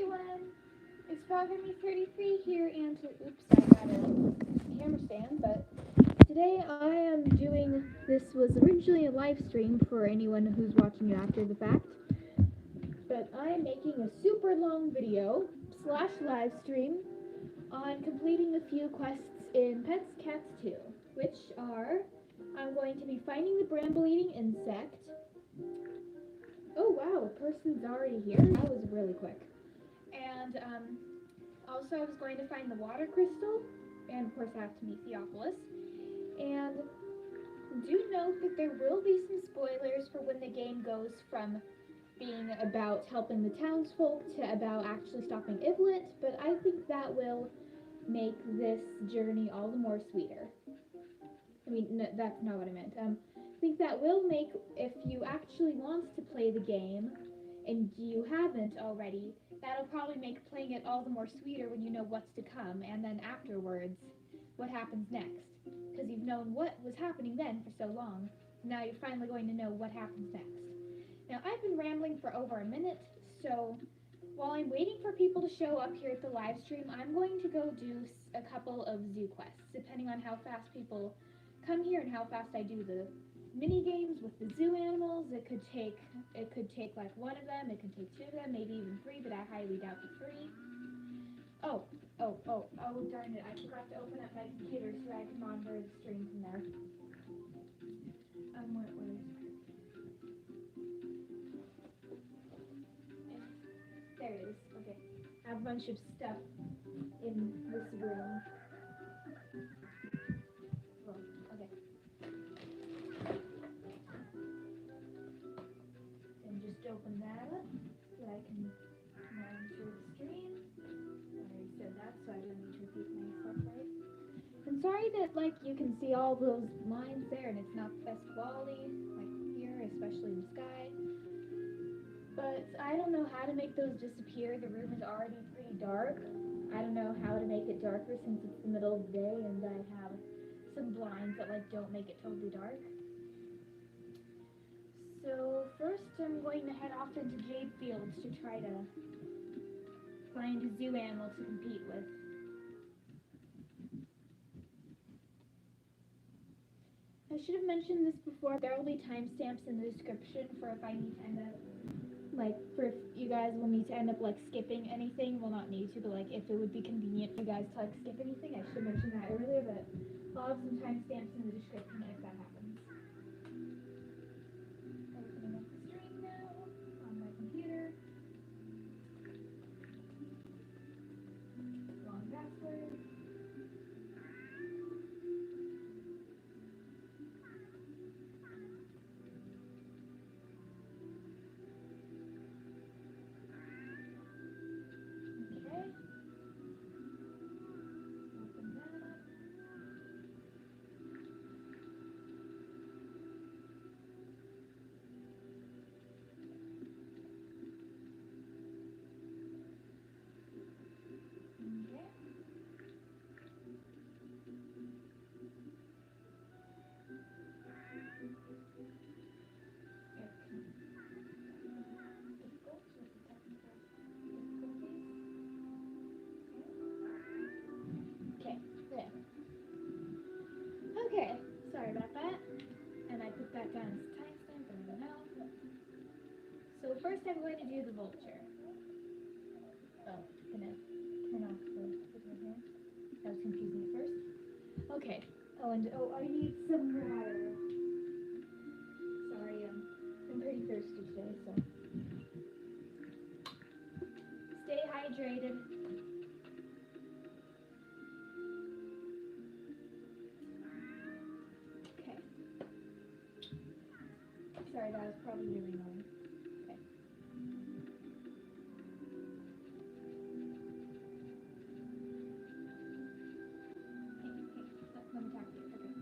everyone, it's Frogamy33 here, and oops, I got a camera stand, but today I am doing, this was originally a live stream for anyone who's watching it after the fact, but I am making a super long video, slash live stream, on completing a few quests in Petz Catz 2, which are, I'm going to be finding the Bramble Eating Insect. Oh wow, a person's already here. That was really quick. And also I was going to find the water crystal, and of course I have to meet Theophilus. And do note that there will be some spoilers for when the game goes from being about helping the townsfolk to about actually stopping Ivlet, but I think that will make this journey all the more sweeter. I mean, no, that's not what I meant. I think that will make, if you actually want to play the game, and you haven't already, that'll probably make playing it all the more sweeter when you know what's to come, and then afterwards, what happens next. Because you've known what was happening then for so long, now you're finally going to know what happens next. Now, I've been rambling for over a minute, so while I'm waiting for people to show up here at the live stream, I'm going to go do a couple of zoo quests, depending on how fast people come here and how fast I do the mini games with the zoo animals. It could take like one of them, it could take two of them, maybe even three, but I highly doubt the three. Oh darn it, I forgot to open up my computer so I can monitor the stream from there. Where is it? There it is. Okay. I have a bunch of stuff in this room. Well, okay. And just open that up so I can monitor the stream. I already said that, so I don't need to repeat myself, right? I'm sorry that, like, you can see all those lines there and it's not the best quality, like here, especially in the sky. But I don't know how to make those disappear. The room is already pretty dark. I don't know how to make it darker since it's the middle of the day and I have some blinds that like don't make it totally dark. So first I'm going to head off into Jade Fields to try to find a zoo animal to compete with. I should have mentioned this before. There will be timestamps in the description for if I need to end up, like, for if you guys will need to end up, like, skipping anything. Well, not need to, but, like, if it would be convenient for you guys to, like, skip anything. I should have mentioned that earlier, but I'll have some timestamps in the description if that happens. Opening up the stream now on my computer. Wrong password. Okay, sorry about that. And I put that down as a timestamp, I don't know. So first I'm going to do the vulture. Oh, gonna turn off the video here. That was confusing at first. Okay. Oh, and I need some water. Sorry, I'm pretty thirsty today, so stay hydrated. Sorry, that was probably really annoying. Okay. Let me talk to you. Okay.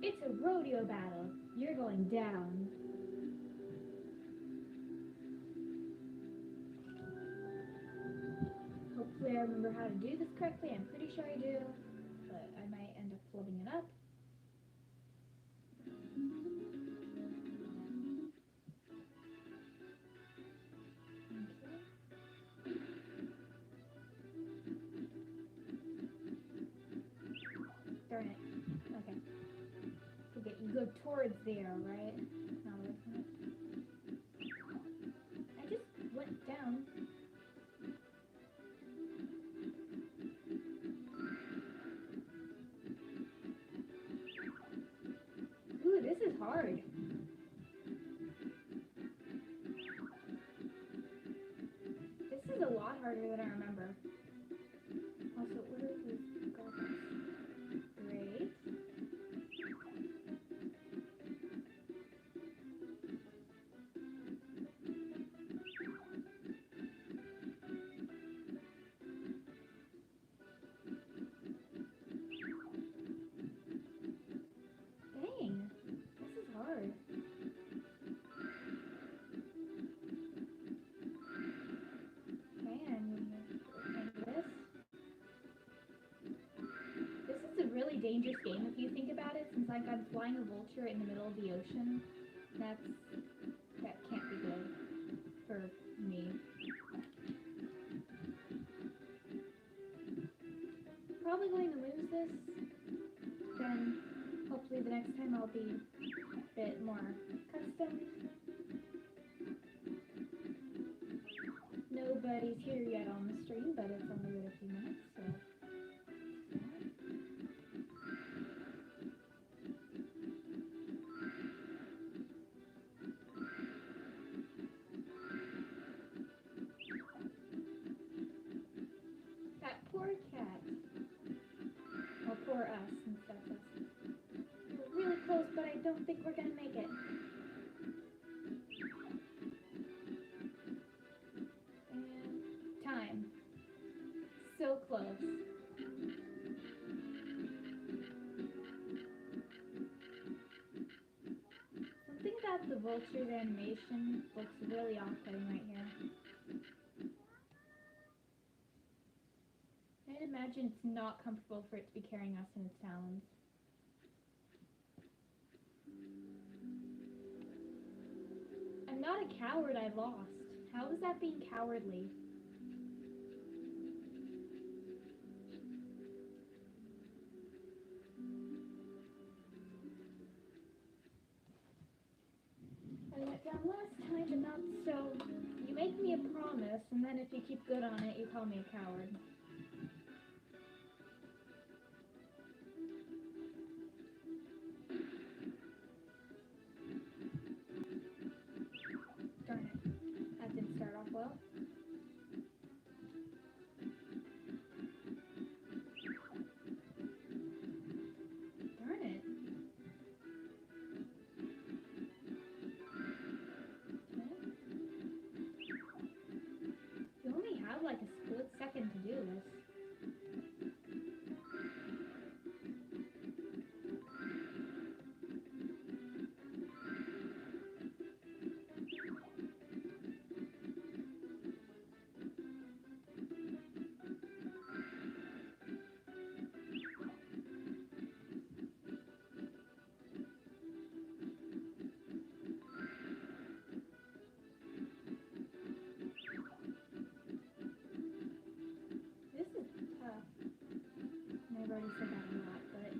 It's a rodeo battle. You're going down. Hopefully I remember how to do this correctly. I'm pretty sure I do, but I might end up flubbing it up. towards there, right? No, I just went down. Ooh, this is hard. This is a lot harder than I remember. Also, where is this goggles? Great. Dang, this is hard. Okay, I'm gonna this. This is a really dangerous game if you think about it, since like I'm flying a vulture in the middle of the ocean. That can't be good for me. Probably going to lose this. Then hopefully the next time I'll be a bit more accustomed. Nobody's here yet on the stream, but it's only been a few minutes, so. That poor cat. Well, poor us, since that's us. We're really close, but I don't think we're gonna make it. And time. So close. Something about the vulture's animation looks really off-putting right here. I'd imagine it's not comfortable for it to be carrying us in its talons. I'm not a coward, I lost. How is that being cowardly? I went down last time, but not so. You make me a promise, and then if you keep good on it, you call me a coward. Darn it. That didn't start off well. Darn it. Okay. You only have like a split second to do this. This is tough. And I've already said that a lot, but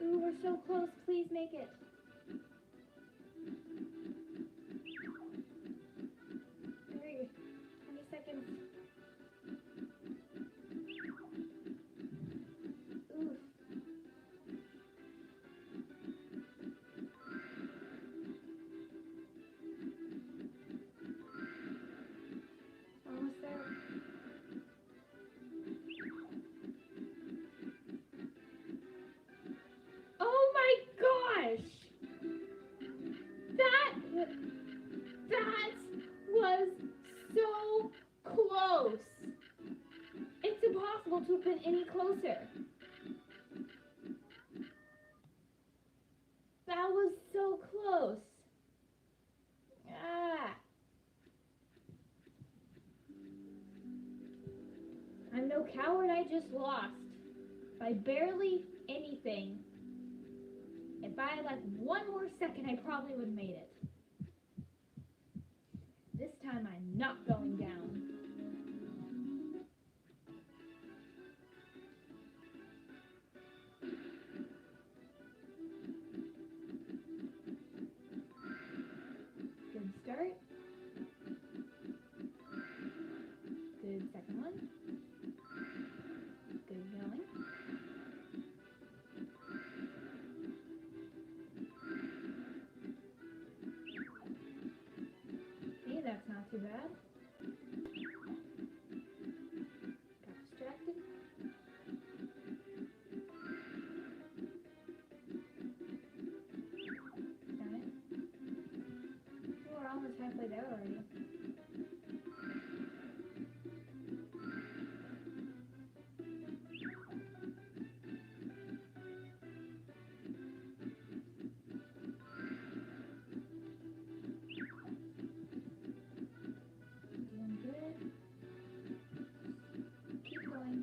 ooh, we're so close. Please make it. Hurry. 20 seconds. Ooh. Almost there. Oh my gosh! That was so close. It's impossible to have been any closer. How would I just lost? By barely anything. If I had like one more second, I probably would have made it. This time I'm not going down. Good start. Good second one. Good going. Hey, that's not too bad. Got distracted. Got it. Oh, we're almost halfway there already. Doing good. Keep going.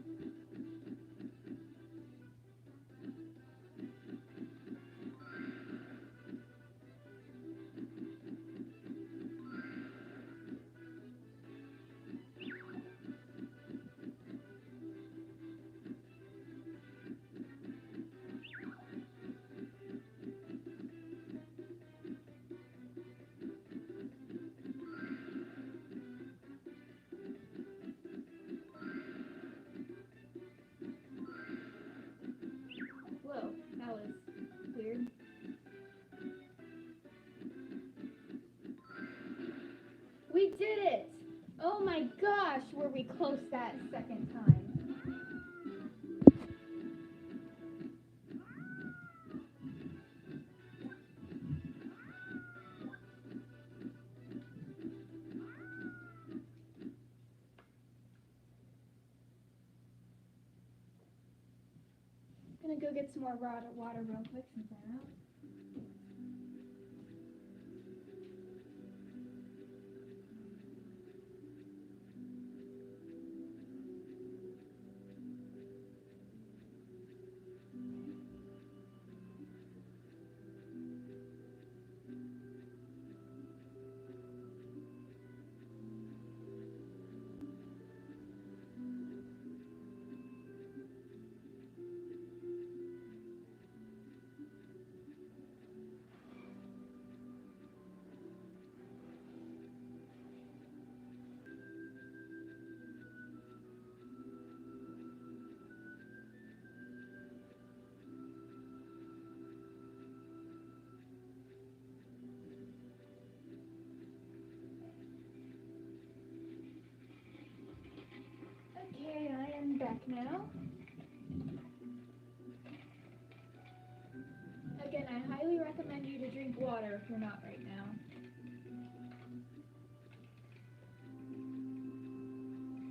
Whoa, that was weird. We did it! Oh my gosh, were we close that second time. Gonna go get some more water real quick since I'm out. Okay, I am back now. Again, I highly recommend you to drink water if you're not right now.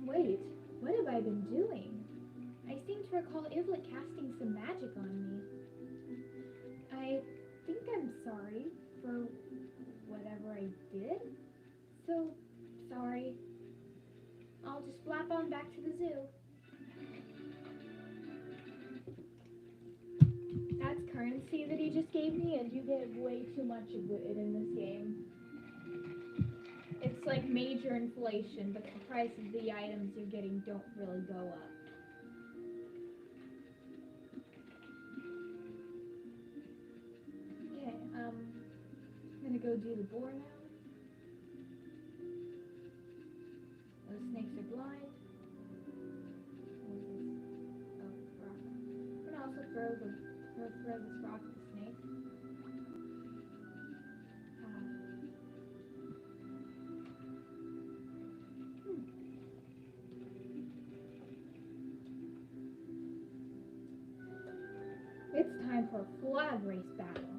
Wait, what have I been doing? I seem to recall Ivlet casting some magic on me. I think I'm sorry for whatever I did. So, sorry. I'll just flap on back to the zoo. That's currency that he just gave me, and you get way too much of it in this game. It's like major inflation, but the price of the items you're getting don't really go up. Okay, I'm gonna go do the boar now. Those snakes are blind. What is this? Oh, rock. I'm gonna also throw this rock at the snake. It's time for a flag race battle.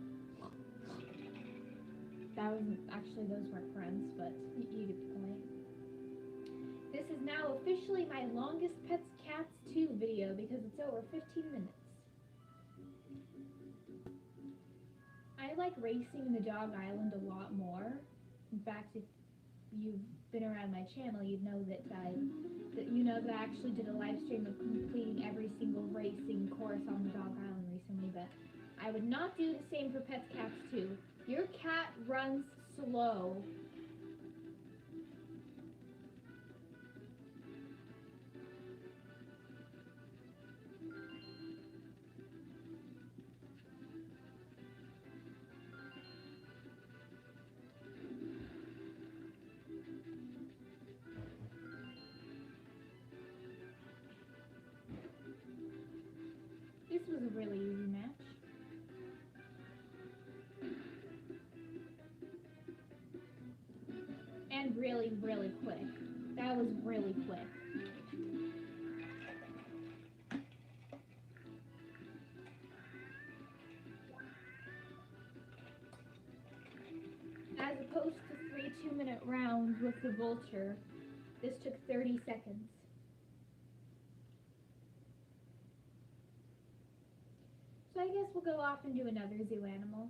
That wasn't actually, those weren't friends, but you get the point. This is now officially my longest Petz Catz 2 video because it's over 15 minutes. I like racing in the Dog Island a lot more. In fact, you've been around my channel, you know that I actually did a live stream of completing every single racing course on the Dog Island recently, but I would not do the same for Petz Catz too. Your cat runs slow. This was a really easy match. And really, really quick. That was really quick. As opposed to 3 2-minute rounds with the vulture, this took 30 seconds. So I guess we'll go off and do another zoo animal.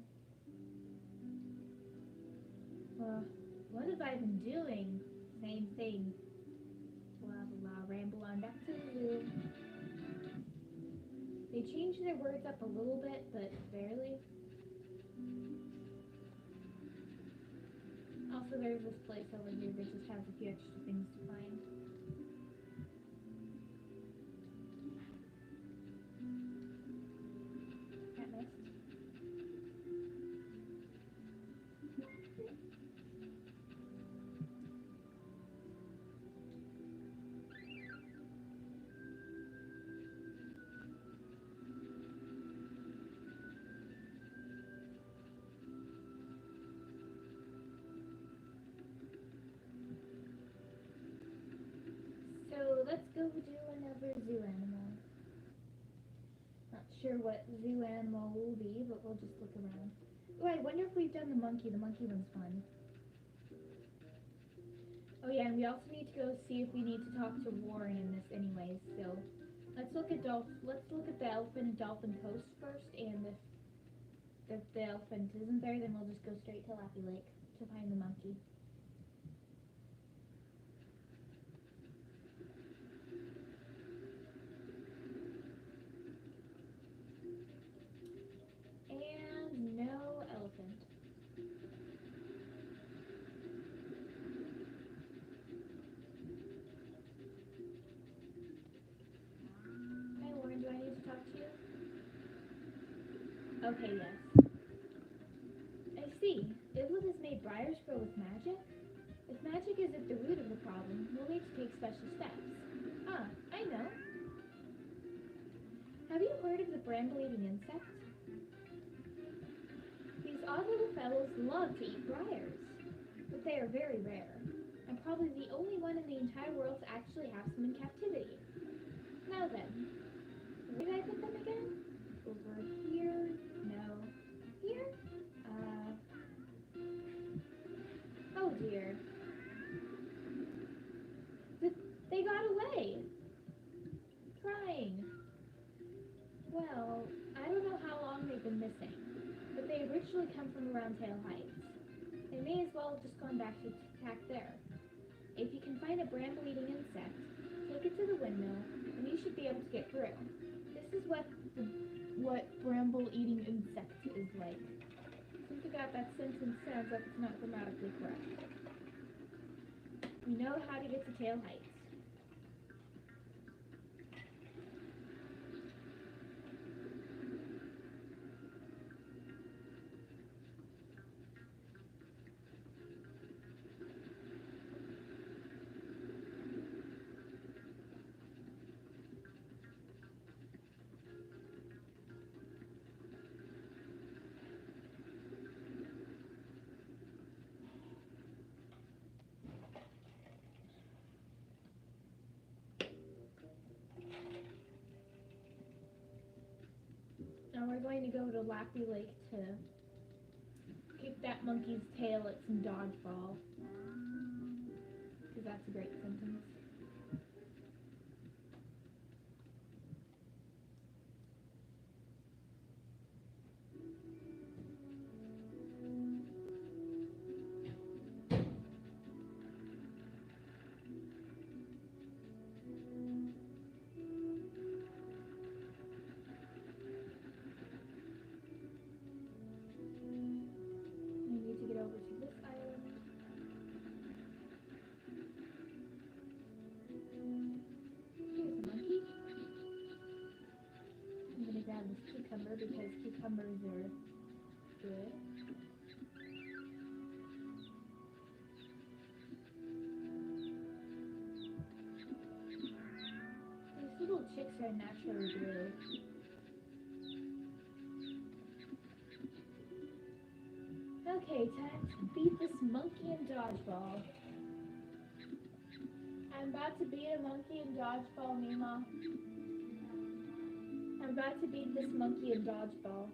What have I been doing? Same thing. Blah, blah, blah. Ramble on back to the zoo. They changed their words up a little bit, but barely. Also, there's this place over here that just has a few extra things to find. That missed. So let's go do another zoo animal. Not sure what zoo animal will be, but we'll just look around. Oh, I wonder if we've done the monkey. The monkey one's fun. Oh yeah, and we also need to go see if we need to talk to Warren in this anyways. So let's look at the elephant and dolphin coast first, and if the elephant isn't there, then we'll just go straight to Lappy Lake to find the monkey. And no elephant. Hi Warren, do I need to talk to you? Okay, yes. I see. Iblis has made briars grow with magic? If magic is at the root of the problem, we'll need to take special steps. Ah, I know. Have you heard of the Bramble Eating Insect? These odd little fellows love to eat briars, but they are very rare. I'm probably the only one in the entire world to actually have some in captivity. Now then, where did I put them again? Over here? No. Here? Oh dear. They got away! Crying. Well, I don't know how long they've been missing, but they originally come from around Tail Heights. They may as well have just gone back to attack there. If you can find a Bramble Eating Insect, take it to the windmill, and you should be able to get through. This is what Bramble Eating Insect is like. Something about that sentence sounds like it's not grammatically correct. We know how to get to Tail Heights. Now we're going to go to Lappy Lake to kick that monkey's tail at some dodgeball. Because that's a great sentence. cucumbers are good. These little chicks are naturally blue. Okay, time to beat this monkey in dodgeball. I'm about to beat a monkey in dodgeball, Mima. I'm about to beat this monkey in dodgeball.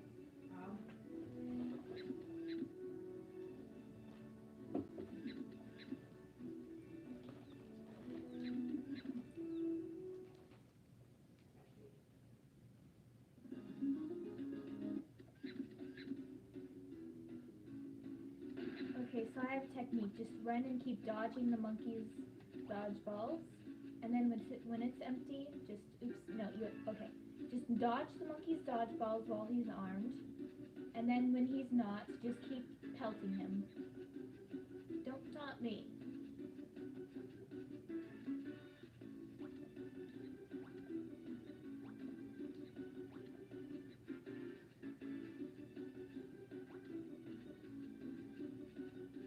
Okay, so I have a technique. Just run and keep dodging the monkey's dodgeballs. And then when it's empty, just, okay. Just dodge the monkey's dodgeballs while he's armed. And then when he's not, just keep pelting him. Don't taunt me.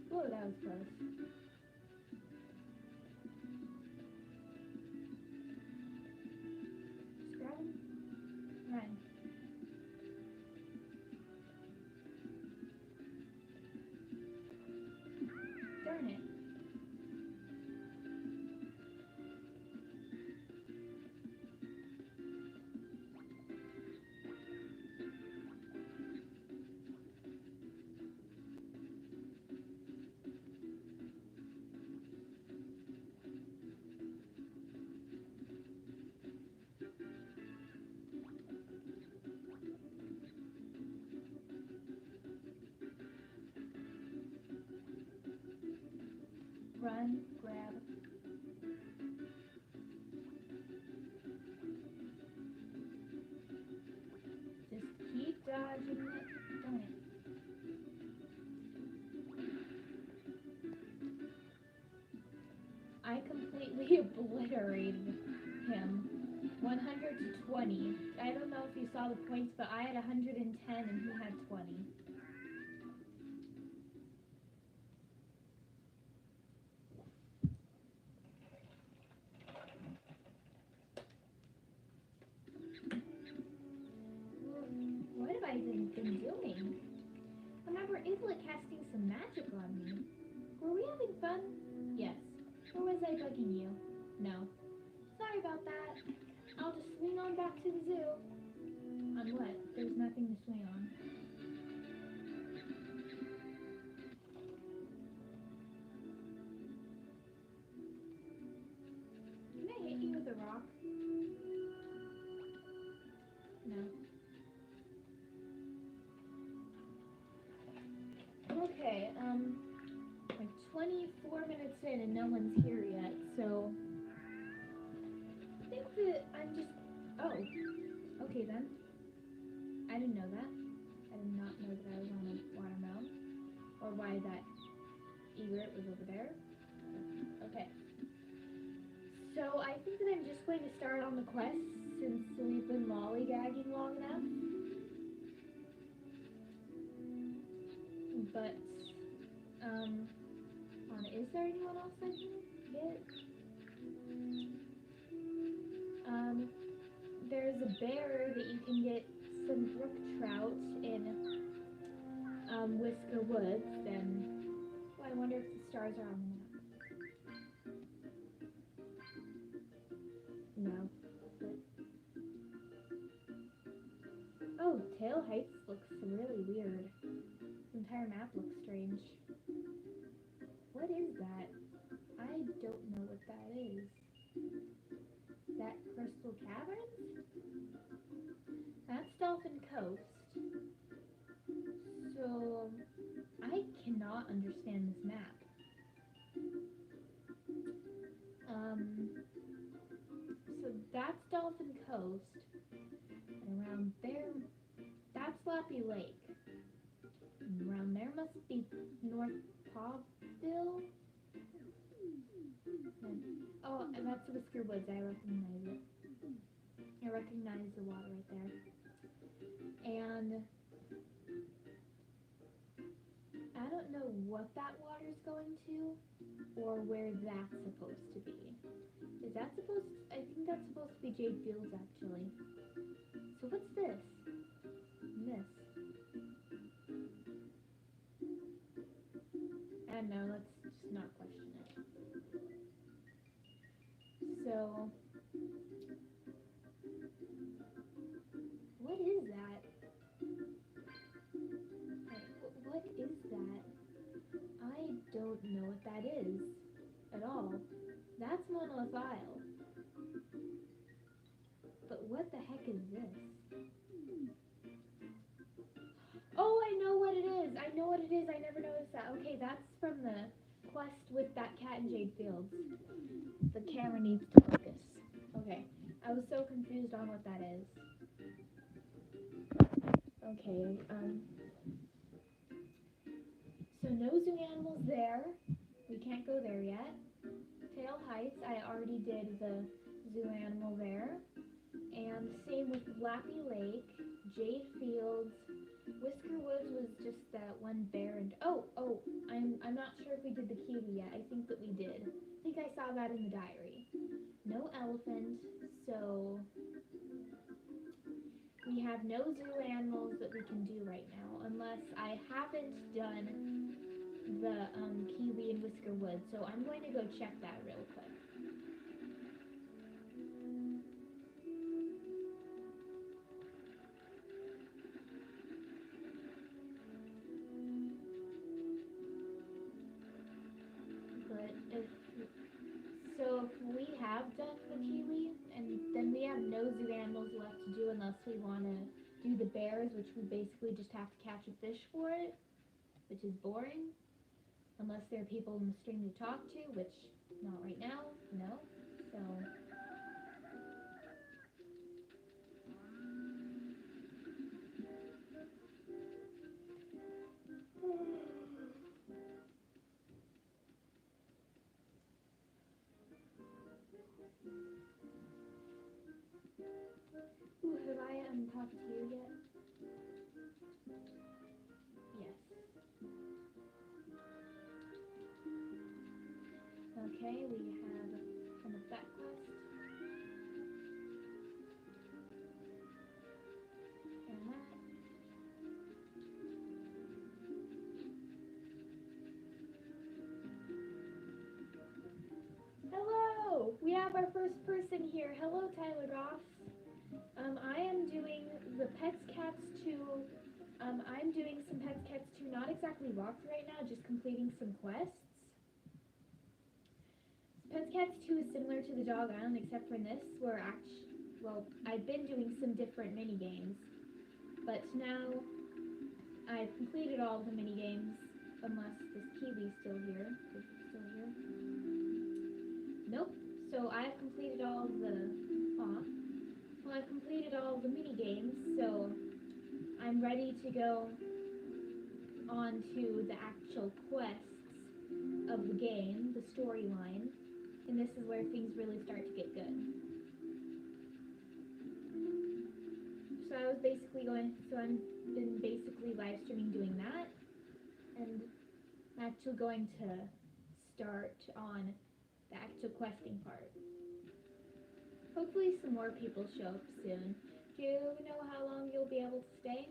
Whoa, that was close. Just grab him. Run. Darn it. Run, grab. Just keep dodging it. Darn it. I completely obliterated him. 100 to 20. I don't know if you saw the points, but I had 110 and he had 20. What have I been doing? I remember Isla casting some magic on me. Were we having fun? Yes. Or was I bugging you? No. Sorry about that. I'll just swing on back to the zoo. On what? There's nothing to swing on. Can I hit you with a rock? No. Okay, like 24 minutes in and no one's here yet, so I think that I'm just, oh, okay then. I didn't know that. I did not know that I was on a watermelon, or why that egret was over there. Okay. So I think that I'm just going to start on the quest since we've been lollygagging long enough. But, is there anyone else I can get? There's a bear that you can get some brook trout in, Whisker Woods, and, I wonder if the stars are on the map. No. Oh, Tail Heights looks really weird. The entire map looks strange. What is that? I don't know what that is. That Crystal Caverns? That's Dolphin Coast. So, I cannot understand this map. So that's Dolphin Coast. And around there, that's Slappy Lake. And around there must be North Pawville. Oh, and that's Whisker Woods. I recognize it. I recognize the water right there. And I don't know what that water's going to, or where that's supposed to be. Is that supposed to, I think that's supposed to be Jade Fields, actually. So what's this? This. I don't know, let's just not question it. So, what is that? What is that? I don't know what that is at all. That's Monolith Isle. But what the heck is this? Oh, I know what it is. I know what it is. I never noticed that. Okay, that's from the quest with that cat in Jade Fields. The camera needs to focus. Okay, I was so confused on what that is. Okay, so no zoo animals there. We can't go there yet. Tail Heights, I already did the zoo animal there. And same with Lappy Lake, Jade Fields, Whisker Woods was just that one bear and I'm not sure if we did the kiwi yet. I think that we did. I think I saw that in the diary. No elephant, so we have no zoo animals that we can do right now, unless I haven't done the kiwi and Whisker Woods. So I'm going to go check that real quick. So if we have done the kiwi, and then we have no zoo animals left to do unless we want to do the bears, which we basically just have to catch a fish for it, which is boring, unless there are people in the stream to talk to, which not right now, no, so... Ooh, have I talked to you yet? Yes. Okay, we have some of that quest. And that. Hello! We have our first person here. Hello, Tyler Ross. I am doing the Petz Catz 2. I'm doing some Petz Catz 2, not exactly walkthrough right now, just completing some quests. Petz Catz 2 is similar to the Dog Island, except for this, where I've been doing some different mini-games, but now I've completed all the mini-games, unless this kiwi's still here. Is it still here? Nope. So I've completed all the... Well, I've completed all the mini-games, so I'm ready to go on to the actual quests of the game, the storyline, and this is where things really start to get good. So I've been basically live streaming doing that, and I'm actually going to start on the actual questing part. Hopefully some more people show up soon. Do you know how long you'll be able to stay?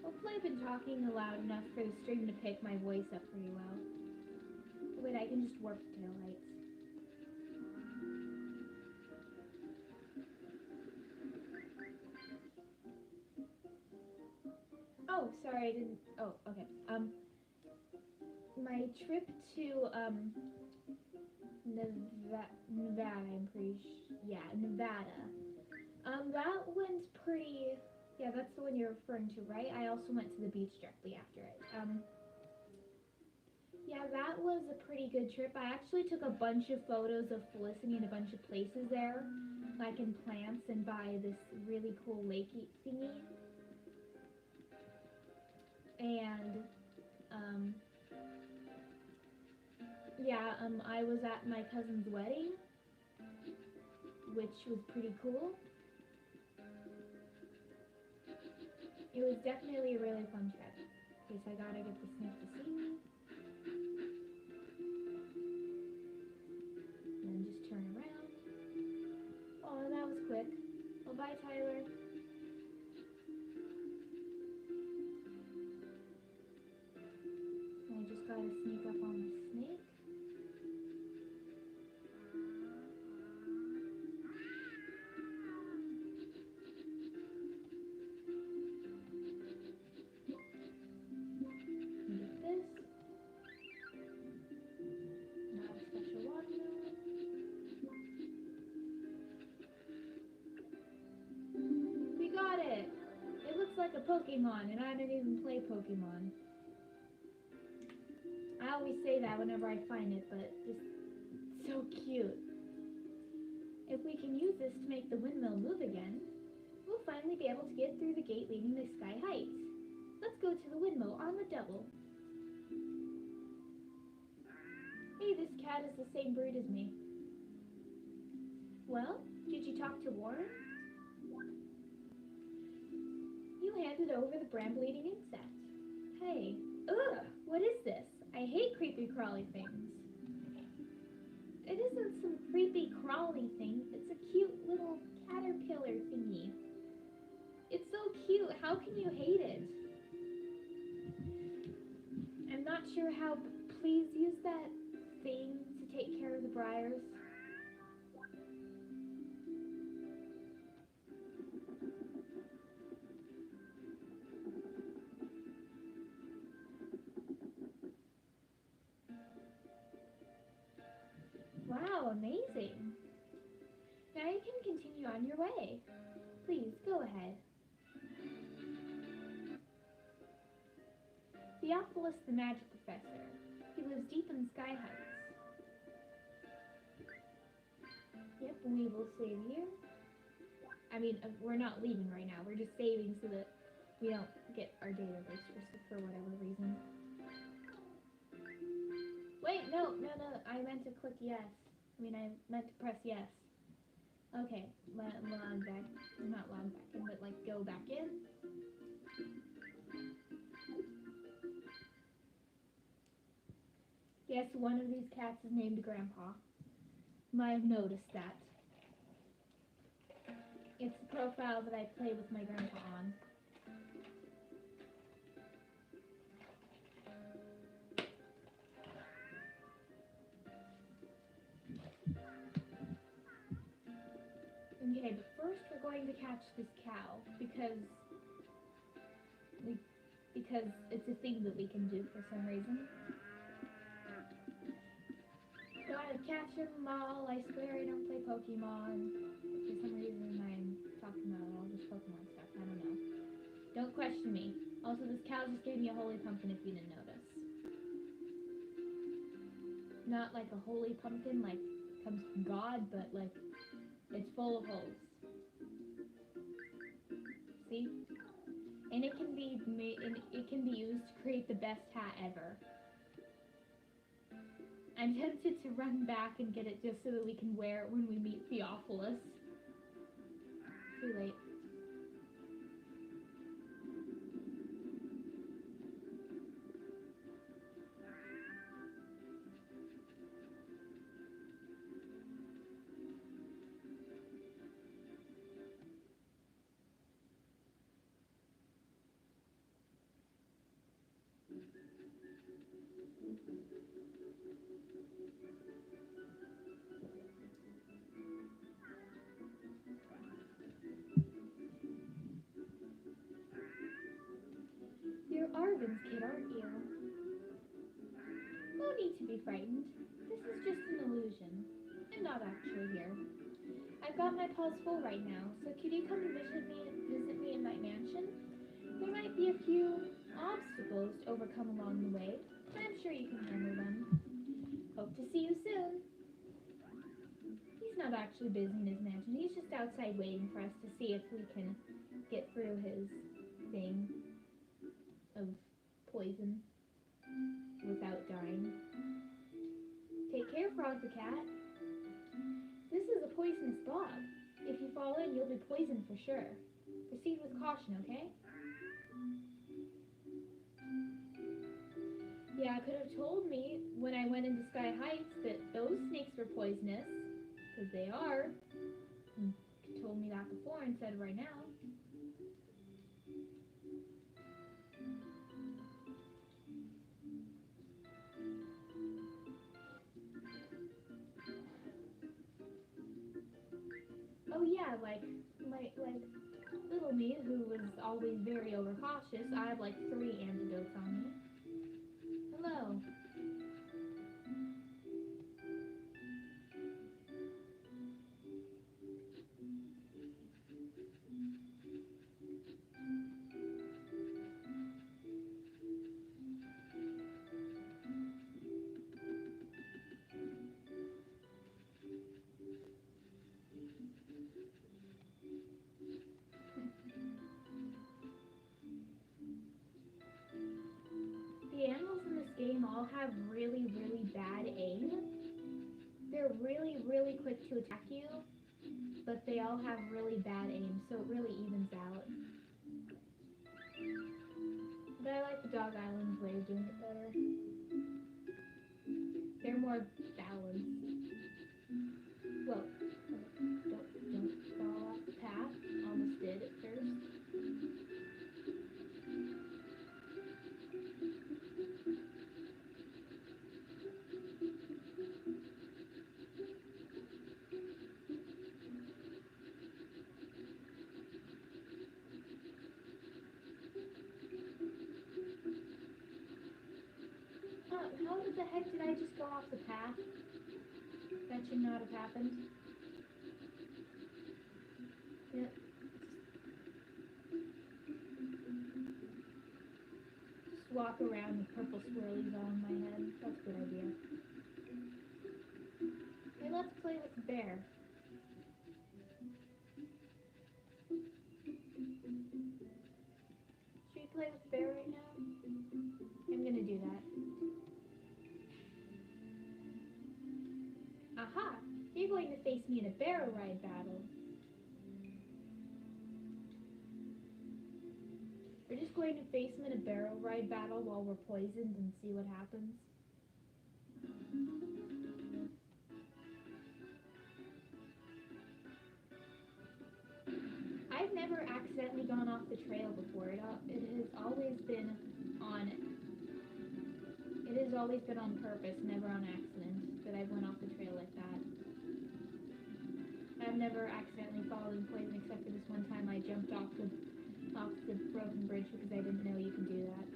Hopefully I've been talking loud enough for the stream to pick my voice up pretty well. Wait, I can just warp the tail lights. Oh, sorry, I didn't... Oh, okay. My trip to, Nevada, I'm pretty sure. Yeah, Nevada. That went pretty... Yeah, that's the one you're referring to, right? I also went to the beach directly after it. Yeah, that was a pretty good trip. I actually took a bunch of photos of Felicity in a bunch of places there, like in plants and by this really cool lake thingy. And, um, yeah, I was at my cousin's wedding, which was pretty cool. It was definitely a really fun trip. Okay, so I gotta get the snake to see me. And then just turn around. Oh, that was quick. Well, bye, Tyler. And I just gotta sneak up on the snake. And get this. Now a special watermelon. We got it! It looks like a Pokemon, and I don't even play Pokemon. I always say that whenever I find it, but just so cute. If we can use this to make the windmill move again, we'll finally be able to get through the gate leading to Sky Heights. Let's go to the windmill on the double. Hey, this cat is the same breed as me. Well, did you talk to Warren? You handed over the Bramble Eating Insect. Hey, ugh, what is this? I hate creepy crawly things. It isn't some creepy crawly thing, it's a cute little caterpillar thingy. It's so cute, how can you hate it? I'm not sure how, but please use that thing to take care of the briars. Wow, amazing. Now you can continue on your way. Please, go ahead. Theophilus the magic professor. He lives deep in Sky Heights. Yep, we will save here. I mean, we're not leaving right now. We're just saving so that we don't get our data restricted for whatever reason. Wait, no, I meant to click yes. I meant to press yes. Okay, log back, not log back in, but like go back in. Yes, one of these cats is named Grandpa. Might have noticed that. It's the profile that I play with my grandpa on. Okay, but first we're going to catch this cow because it's a thing that we can do for some reason. Gotta catch them all. I swear I don't play Pokemon. For some reason I'm talking about all this Pokemon stuff. I don't know. Don't question me. Also, this cow just gave me a holy pumpkin if you didn't notice. Not like a holy pumpkin like comes from God, but like it's full of holes. See? And it can be used to create the best hat ever. I'm tempted to run back and get it just so that we can wear it when we meet Theophilus. Too late. You're Arvin's kid, aren't you? No need to be frightened. This is just an illusion. I'm not actually here. I've got my paws full right now, so could you come and visit me in my mansion? There might be a few obstacles to overcome along the way, I'm sure you can handle them. Hope to see you soon. He's not actually busy in his mansion. He's just outside waiting for us to see if we can get through his thing of poison without dying. Take care, Frog the cat. This is a poisonous bog. If you fall in, you'll be poisoned for sure. Proceed with caution, okay? Yeah, could have told me when I went into Sky Heights that those snakes were poisonous, because they are. You told me that before instead of right now. Oh yeah, like little me, who was always very overcautious, I have like 3 antidotes on me. Hello. The animals in this game all have really, really bad aim. They're really, really quick to attack you, but they all have really bad aim, so it really evens out. But I like the Dog Island's way of doing it better. They're more balanced. Whoa. Don't fall off the path. Almost did at first. How the heck did I just go off the path? That should not have happened. Yep. Just walk around with purple swirlies on my head. That's a good idea. Okay, let's play with the bear. Should we play with the bear right now? I'm gonna do that. Aha! You're going to face me in a barrel ride battle. We're just going to face him in a barrel ride battle while we're poisoned and see what happens. I've never accidentally gone off the trail before. It has always been on. It has always been on purpose, never on accident, that I went off the trail like that. I've never accidentally fallen poison except for this one time I jumped off the broken bridge because I didn't know you could do that.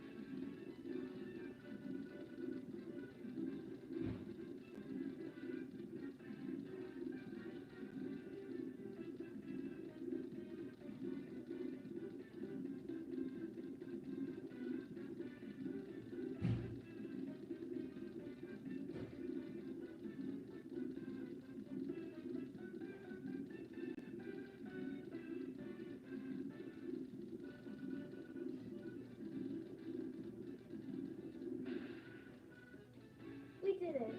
We did it.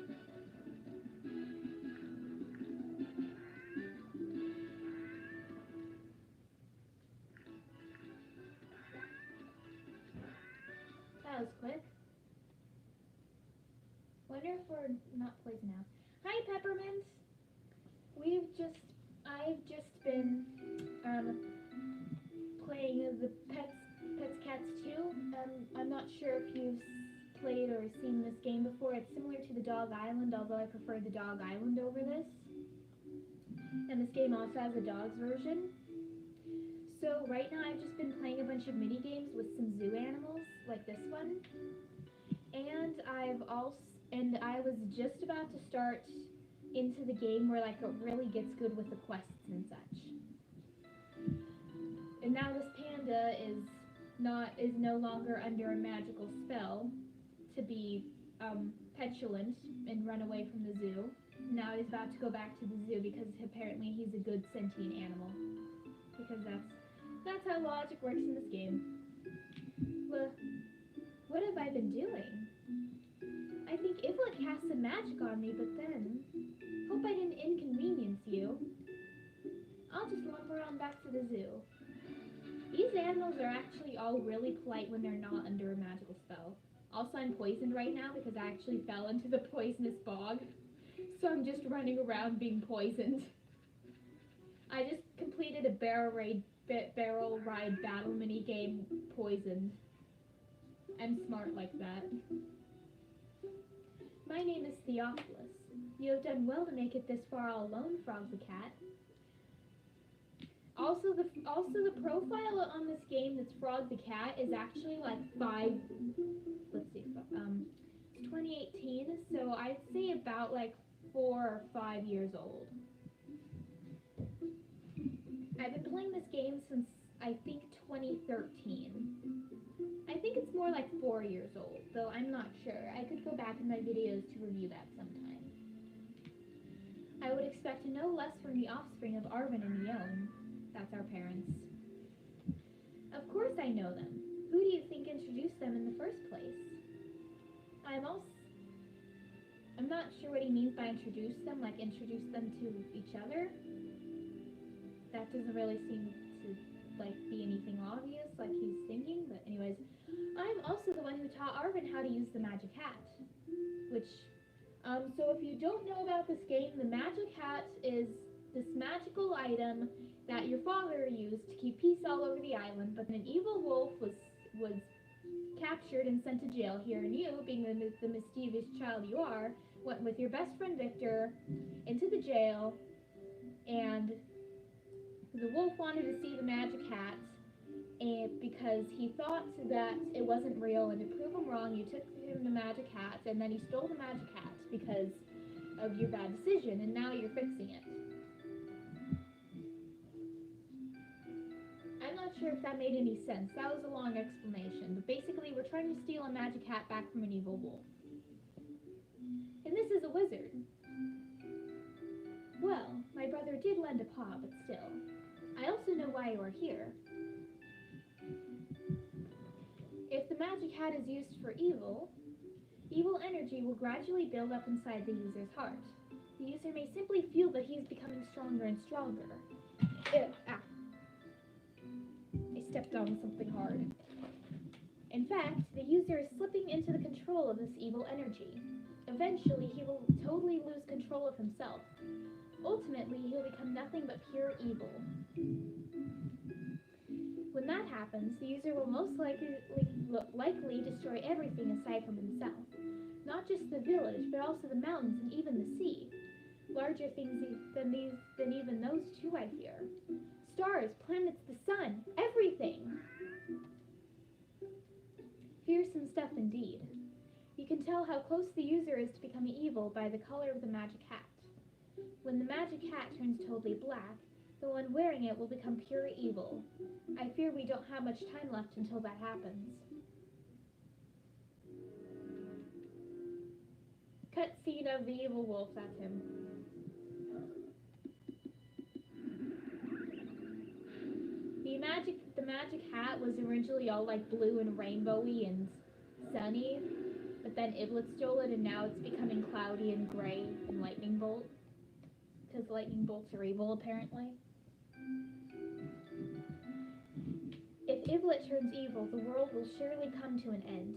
That was quick. Wonder if we're not poisoned now. Hi, Peppermint. I've just been playing the Petz Catz 2. I'm not sure if you've played or seen this game before. It's similar to the Dog Island, although I prefer the Dog Island over this. And this game also has a dog's version. So right now I've just been playing a bunch of mini games with some zoo animals, like this one. And I was just about to start into the game where like it really gets good with the quests and such. And now this panda is no longer under a magical spell to be petulant and run away from the zoo. Now he's about to go back to the zoo because apparently he's a good sentient animal. Because that's how logic works in this game. Well, what have I been doing? I think Ivlet cast some magic on me, but then... Hope I didn't inconvenience you. I'll just lump around back to the zoo. These animals are actually all really polite when they're not under a magical spell. Also, I'm poisoned right now because I actually fell into the poisonous bog. So I'm just running around being poisoned. I just completed a barrel ride battle minigame poisoned. I'm smart like that. My name is Theophilus. You have done well to make it this far all alone, Frog the Cat. Also the profile on this game that's Frog the Cat is actually like it's 2018, so I'd say about like 4 or 5 years old. I've been playing this game since I think 2013. I think it's more like 4 years old, though I'm not sure. I could go back in my videos to review that sometime. I would expect to know less from the offspring of Arvin and Leon. That's our parents. Of course I know them. Who do you think introduced them in the first place? I'm not sure what he means by introduce them, like introduce them to each other. That doesn't really seem to like be anything obvious, like he's thinking, but anyways. I'm also the one who taught Arvin how to use the magic hat, which, so if you don't know about this game, the magic hat is this magical item that your father used to keep peace all over the island, but an evil wolf was captured and sent to jail here, and you, being the mischievous child you are, went with your best friend Victor into the jail, and the wolf wanted to see the magic hat, and because he thought that it wasn't real, and to prove him wrong, you took him the magic hat, and then he stole the magic hat because of your bad decision, and now you're fixing it. I'm not sure if that made any sense. That was a long explanation, but basically we're trying to steal a magic hat back from an evil wolf. And this is a wizard. Well, my brother did lend a paw, but still. I also know why you are here. If the magic hat is used for evil, evil energy will gradually build up inside the user's heart. The user may simply feel that he is becoming stronger and stronger. I stepped on something hard. In fact, the user is slipping into the control of this evil energy. Eventually, he will totally lose control of himself. Ultimately, he'll become nothing but pure evil. When that happens, the user will most likely destroy everything aside from himself. Not just the village, but also the mountains and even the sea. Larger things than even those two, I fear. Stars, planets, the sun, everything! Fearsome stuff indeed. You can tell how close the user is to becoming evil by the color of the magic hat. When the magic hat turns totally black, the one wearing it will become pure evil. I fear we don't have much time left until that happens. Cutscene of the evil wolf, that's him. The magic hat was originally all like blue and rainbowy and sunny, but then Ivlet stole it and now it's becoming cloudy and gray and lightning bolt. Because lightning bolts are evil, apparently. If Ivlet turns evil, the world will surely come to an end.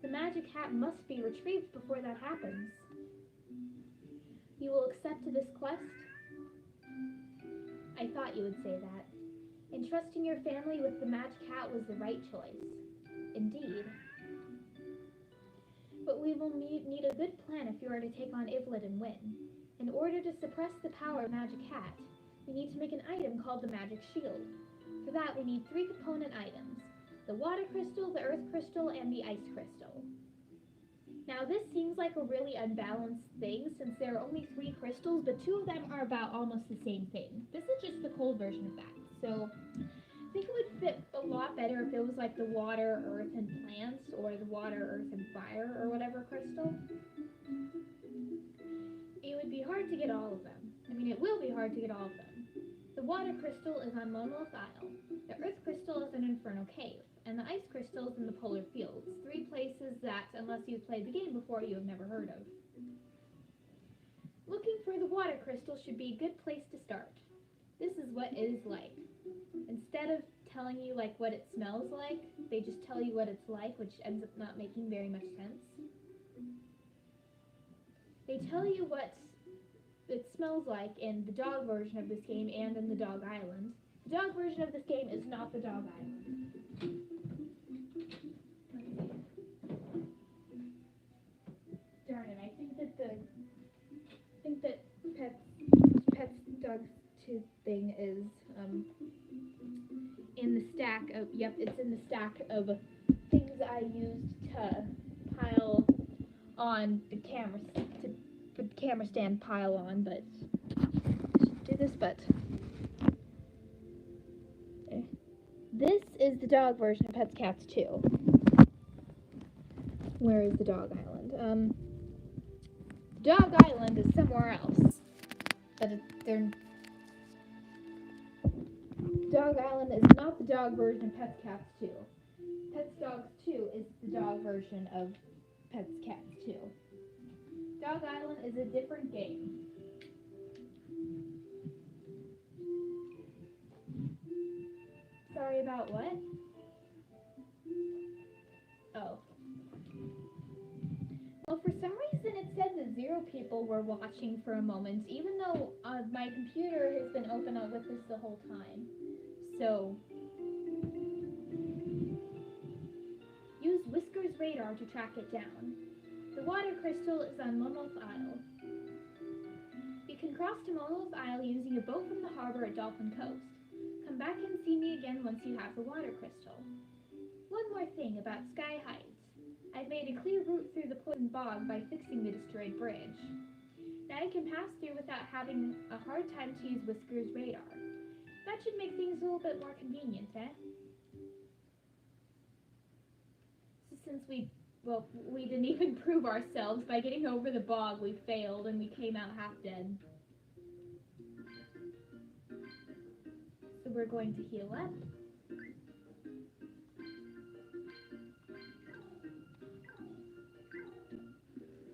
The magic hat must be retrieved before that happens. You will accept this quest? I thought you would say that. Entrusting your family with the magic hat was the right choice. Indeed. But we will need a good plan if you are to take on Ivlet and win. In order to suppress the power of Magic Hat, we need to make an item called the Magic Shield. For that, we need 3 component items: the Water Crystal, the Earth Crystal, and the Ice Crystal. Now, this seems like a really unbalanced thing, since there are only 3 crystals, but 2 of them are about almost the same thing. This is just the cold version of that. So, think it would fit a lot better if it was like the water, earth, and plants, or the water, earth, and fire, or whatever crystal. It would be hard to get all of them. I mean, it will be hard to get all of them. The water crystal is on Monolith Isle. The earth crystal is in Inferno Cave. And the ice crystal is in the Polar Fields. 3 places that, unless you've played the game before, you have never heard of. Looking for the water crystal should be a good place to start. This is what it is like. Instead of telling you like what it smells like, they just tell you what it's like, which ends up not making very much sense. They tell you what it smells like in the dog version of this game and in the Dog Island. The dog version of this game is not the Dog Island. Darn it, I think that Petz dog tooth thing is in the stack of, yep, it's in the stack of things I used to pile on the camera, to put the camera stand pile on, but I should do this, but this is the dog version of Petz Catz 2. Where is the Dog Island? The Dog Island is somewhere else. But Dog Island is not the dog version of Petz Catz 2. Petz Dogs 2 is the dog version of Petz Catz 2. Dog Island is a different game. Sorry about what? Oh. Well, for some reason it said that 0 people were watching for a moment, even though my computer has been open with this the whole time. So, use Whisker's radar to track it down. The water crystal is on Monolith Isle. You can cross to Monolith Isle using a boat from the harbor at Dolphin Coast. Come back and see me again once you have the water crystal. One more thing about Sky Heights. I've made a clear route through the poison bog by fixing the destroyed bridge. Now you can pass through without having a hard time to use Whisker's radar. That should make things a little bit more convenient, eh? So since we didn't even prove ourselves by getting over the bog, we failed and we came out half dead. So we're going to heal up.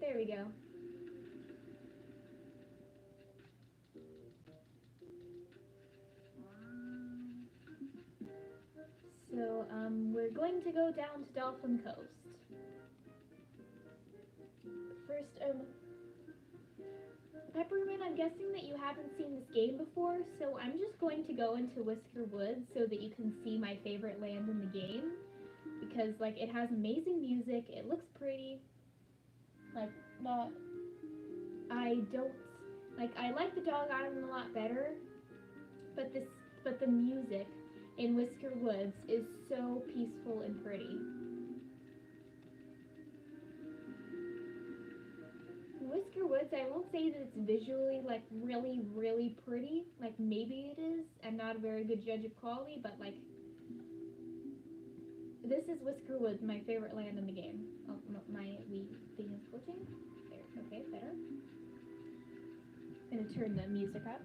There we go. So, we're going to go down to Dolphin Coast. First, Peppermint, I'm guessing that you haven't seen this game before, so I'm just going to go into Whisker Woods so that you can see my favorite land in the game. Because, like, it has amazing music, it looks pretty. Like, I like the Dog Island a lot better, but the music in Whisker Woods is so peaceful and pretty. Whisker Woods, I won't say that it's visually, like, really, really pretty. Like, maybe it is. I'm not a very good judge of quality, but, like, this is Whisker Woods, my favorite land in the game. Oh, my Wii thing is glitching. There, okay, better. I'm gonna turn the music up.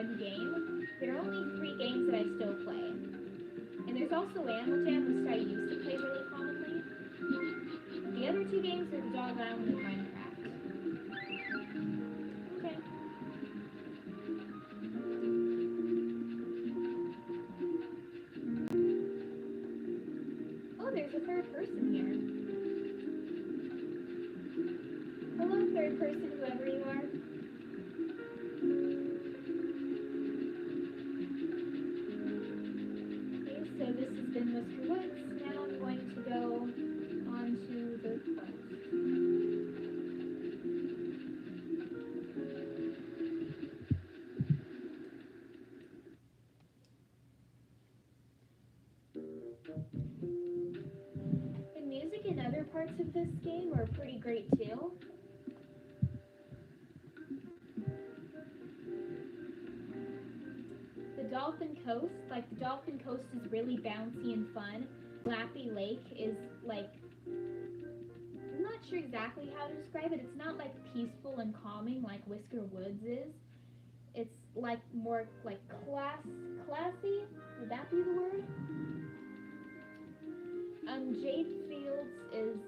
one game. There are only 3 games that I still play. And there's also Animal Jam, which I used to play really commonly. The other 2 games are Dog Island and Minecraft. Okay. Oh, there's a third person here. Hello, third person, whoever you are. Okay, so this has been Mr. Woods. Now I'm going to go on to the front. The music in other parts of this game are pretty great too. The Dolphin Coast, the Dolphin Coast is really bouncy and fun. Lappy Lake is I'm not sure exactly how to describe it. It's not peaceful and calming like Whisker Woods is. It's more classy. Would that be the word? Jade Fields is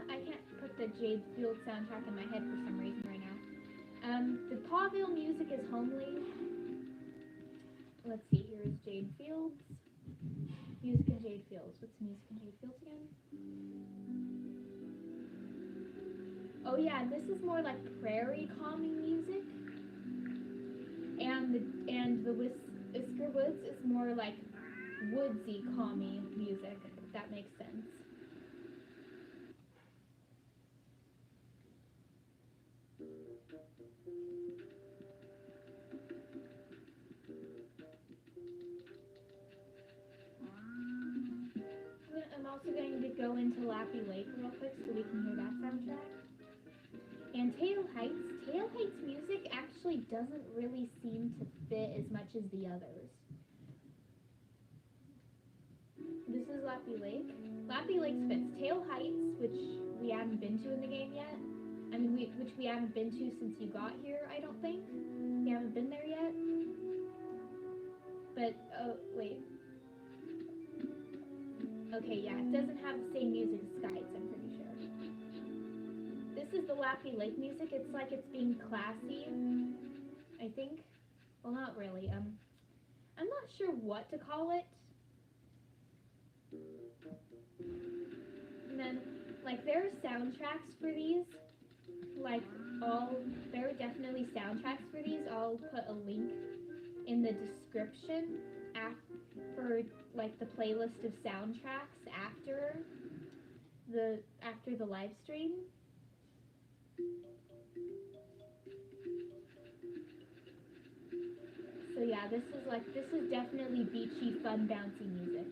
I can't put the Jade Fields soundtrack in my head for some reason right now. The Pawville music is homely. Let's see, here's Jade Fields. Music in Jade Fields. What's music in Jade Fields again? Oh yeah, and this is more like prairie calming music. And the Whisker Woods is more like woodsy calming music, if that makes sense. I'm also going to go into Lappy Lake real quick so we can hear that soundtrack. And Tail Heights music actually doesn't really seem to fit as much as the others. This is Lappy Lake. Lappy Lake fits. Tail Heights, which we haven't been to in the game yet. Which we haven't been to since you got here, I don't think. We haven't been there yet. But, oh, wait. Okay, yeah, it doesn't have the same music as Skies, I'm pretty sure. This is the Lappy Lake music. It's like it's being classy, I think. Well, not really. I'm not sure what to call it. And then, there are soundtracks for these. There are definitely soundtracks for these. I'll put a link in the description for the playlist of soundtracks after the live stream. So yeah, this is definitely beachy, fun, bouncy music.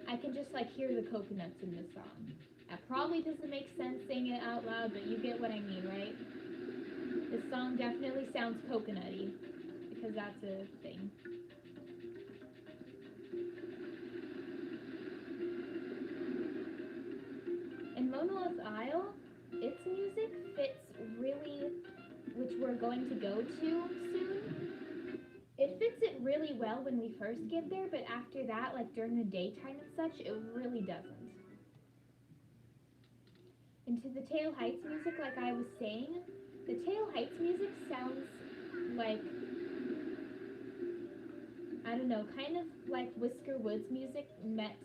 I can just hear the coconuts in this song. That probably doesn't make sense saying it out loud, but you get what I mean, right? This song definitely sounds coconutty, because that's a thing. In Monolith Isle, its music fits really, which we're going to go to soon. It fits it really well when we first get there, but after that, during the daytime and such, it really doesn't. And to the Tail Heights music, like I was saying, the Tail Heights music sounds like, I don't know, kind of like Whisker Woods music met,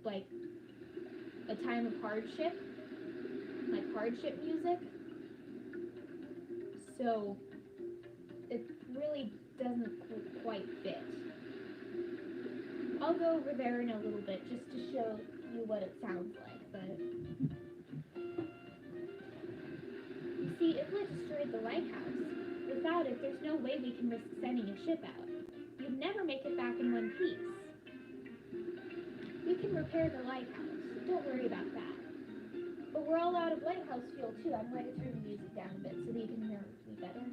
a time of hardship, hardship music. So, it really doesn't quite fit. I'll go over there in a little bit just to show you what it sounds like, but you see, Ifla destroyed the lighthouse. Without it, there's no way we can risk sending a ship out. You'd never make it back in one piece. We can repair the lighthouse. Don't worry about that. But we're all out of lighthouse fuel too. I'm going to turn the music down a bit so that you can hear me better.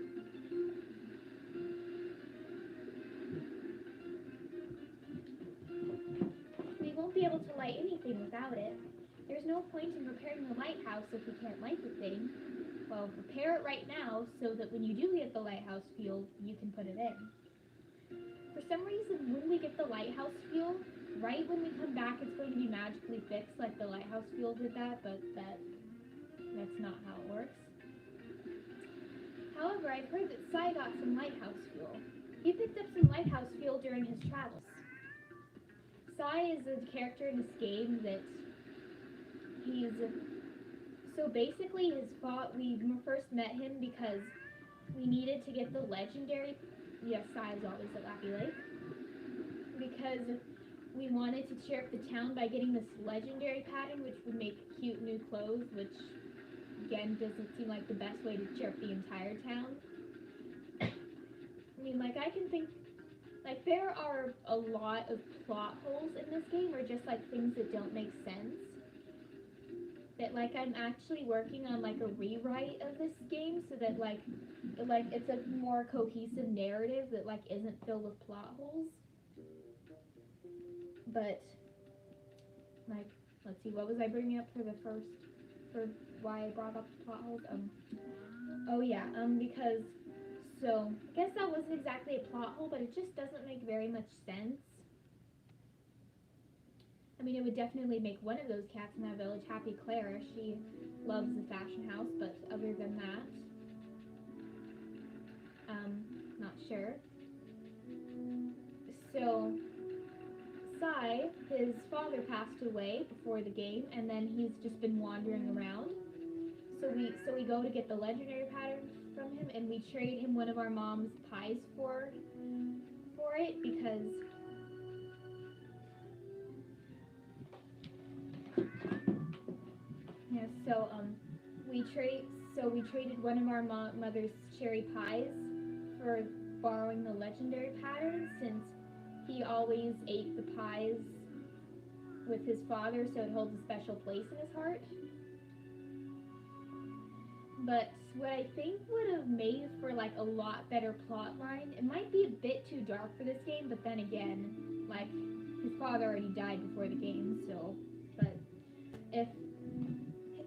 We won't be able to light anything without it. There's no point in repairing the lighthouse if we can't light the thing. well, prepare it right now so that when you do get the lighthouse fuel, you can put it in. For some reason, when we get the lighthouse fuel, right when we come back, it's going to be magically fixed, like the lighthouse fuel did that, but that's not how it works. However, I've heard that Sai got some lighthouse fuel. He picked up some lighthouse fuel during his travels. Sai is a character in this game that so basically we first met him because we needed to get the legendary, yes, Sai is always at Lappy Lake, because we wanted to cheer up the town by getting this legendary pattern, which would make cute new clothes, which again doesn't seem like the best way to cheer up the entire town. I mean, like, I can think, like, there are a lot of plot holes in this game, or just like things that don't make sense. That, like, I'm actually working on, like, a rewrite of this game so that, like it's a more cohesive narrative that, like, isn't filled with plot holes. But, like, let's see, what was I bringing up for why I brought up the plot holes? Oh yeah, because, so, I guess that wasn't exactly a plot hole, but it just doesn't make very much sense. I mean, it would definitely make one of those cats in that village happy, Clara. She loves the fashion house, but other than that, not sure. So, Sai, his father passed away before the game, and then he's just been wandering around. So we go to get the legendary pattern from him, and we trade him one of our mom's pies for it, because yeah, so we traded one of our mother's cherry pies for borrowing the legendary pattern, since he always ate the pies with his father, so it holds a special place in his heart. But what I think would have made for, like, a lot better plot line, it might be a bit too dark for this game, but then again, like, his father already died before the game, so, but if,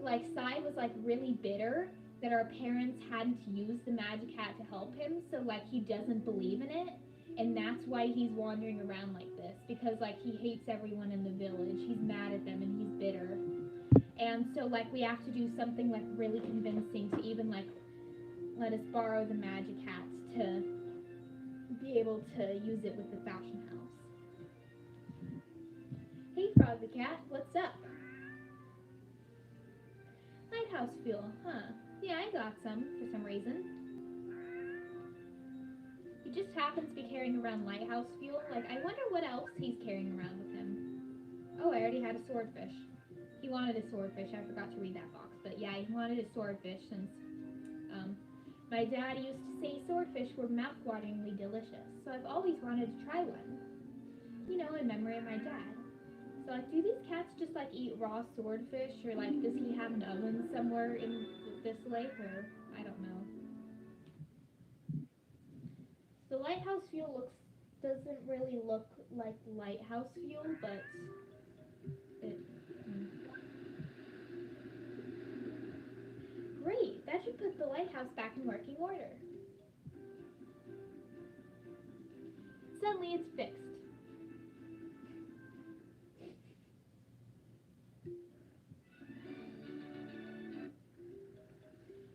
like, Sai was, like, really bitter that our parents hadn't used the magic hat to help him, so, like, he doesn't believe in it, and that's why he's wandering around like this, because, like, he hates everyone in the village, he's mad at them, and he's bitter. And so, like, we have to do something, like, really convincing to even, like, let us borrow the magic hats to be able to use it with the fashion house. Hey, Frog the cat, what's up? Lighthouse fuel, huh? Yeah, I got some, for some reason. He just happens to be carrying around lighthouse fuel. Like, I wonder what else he's carrying around with him. Oh, I already had a swordfish. He wanted a swordfish. I forgot to read that box. But yeah, he wanted a swordfish since my dad used to say swordfish were mouth-wateringly delicious. So I've always wanted to try one. You know, in memory of my dad. So, like, do these cats just, like, eat raw swordfish? Or, like, does he have an oven somewhere in this lake? Or, I don't know. The lighthouse fuel doesn't really look like lighthouse fuel, but it... Great! That should put the lighthouse back in working order. Suddenly it's fixed.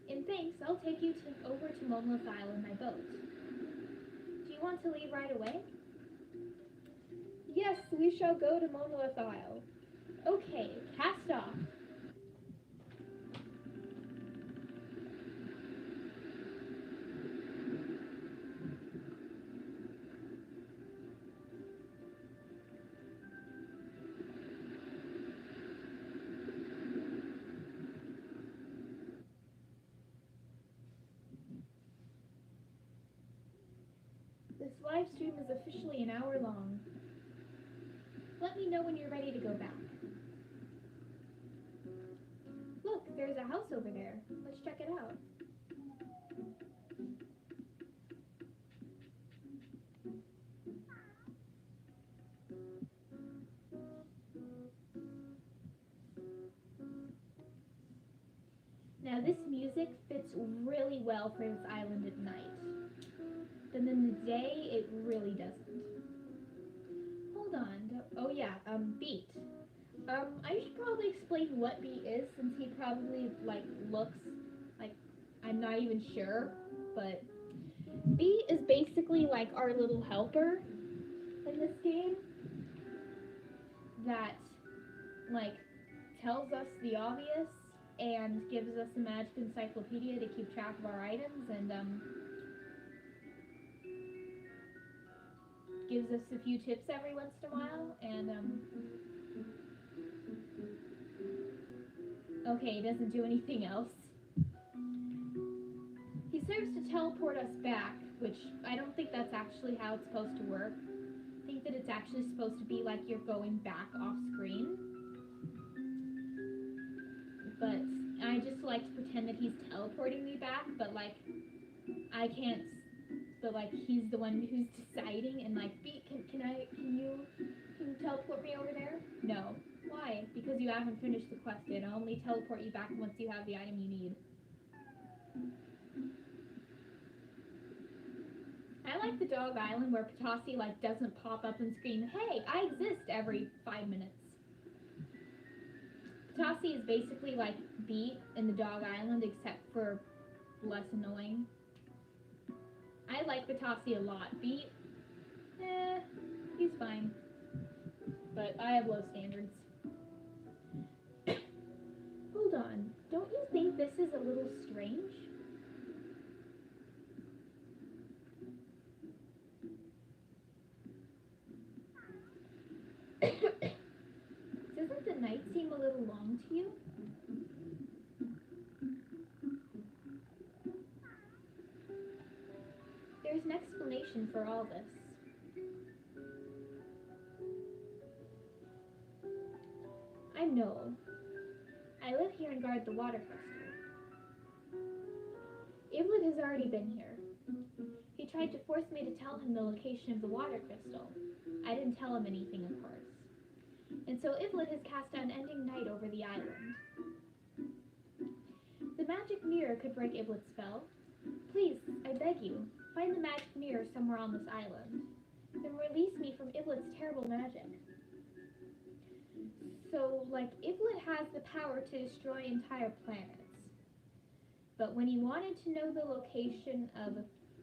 And thanks, I'll take you over to Monolith Isle in my boat. Do you want to leave right away? Yes, we shall go to Monolith Isle. Okay, cast off. This live stream is officially an hour long. Let me know when you're ready to go back. Look, there's a house over there. Let's check it out. Now this music fits fits really well for this island at night. Then in the day, it really doesn't. Hold on. Oh yeah, beet. I should probably explain what beet is, since he probably, like, looks like I'm not even sure, but beet is basically like our little helper in this game that, like, tells us the obvious and gives us a magic encyclopedia to keep track of our items, and gives us a few tips every once in a while, and okay, he doesn't do anything else. He serves to teleport us back, which I don't think that's actually how it's supposed to work. I think that it's actually supposed to be like you're going back off screen. But I just like to pretend that he's teleporting me back, but like I can't. But like he's the one who's deciding, and like, Beat, can you teleport me over there? No. Why? Because you haven't finished the quest yet. I'll only teleport you back once you have the item you need. I like the Dog Island where Potassi like doesn't pop up and scream, "Hey, I exist!" every 5 minutes. Potassi is basically like Beat in the Dog Island, except for less annoying. I like Potassi a lot. Beat, he's fine. But I have low standards. Hold on, don't you think this is a little strange? Doesn't the night seem a little long to you? There's an explanation for all this. I'm Noel. I live here and guard the water crystal. Ivlet has already been here. He tried to force me to tell him the location of the water crystal. I didn't tell him anything, of course. And so Ivlet has cast unending night over the island. The magic mirror could break Ivlet's spell. Please, I beg you, find the magic mirror somewhere on this island. Then release me from Ivlet's terrible magic. So, like, Ivlet has the power to destroy entire planets. But when he wanted to know the location of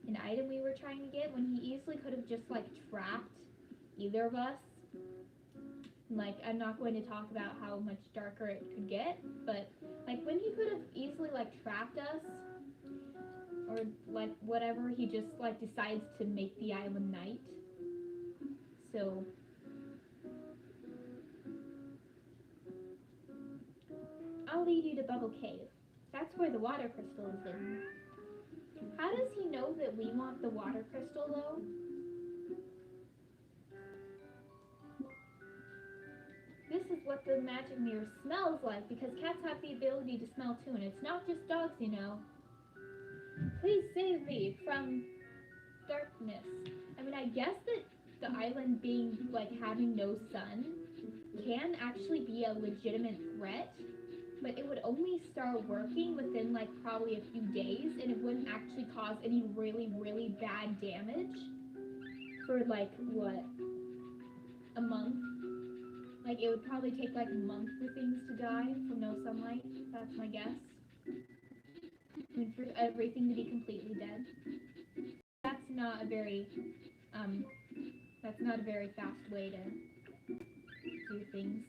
an item we were trying to get, when he easily could have just, like, trapped either of us. Like, I'm not going to talk about how much darker it could get, but, like, when he could have easily, like, trapped us, or, like, whatever, he just, like, decides to make the island night. So I'll lead you to Bubble Cave. That's where the water crystal is hidden. How does he know that we want the water crystal, though? This is what the magic mirror smells like, because cats have the ability to smell too, and it's not just dogs, you know. Please save me from darkness. I mean, I guess that the island being, like, having no sun can actually be a legitimate threat, but it would only start working within, like, probably a few days, and it wouldn't actually cause any really, really bad damage for, like, what, a month? Like, it would probably take, like, a month for things to die from no sunlight. That's my guess. And for everything to be completely dead. That's not a very fast way to do things.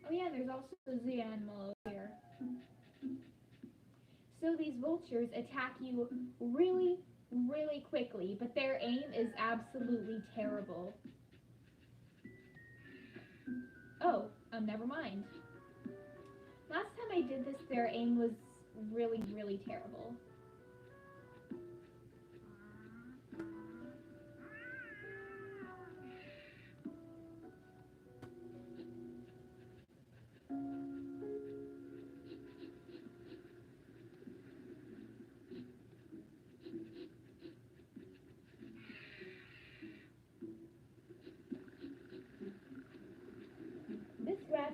Oh yeah, there's also a zoo animal over here. So these vultures attack you really, really quickly, but their aim is absolutely terrible. Oh, never mind. Last time I did this, their aim was really, really terrible. This grass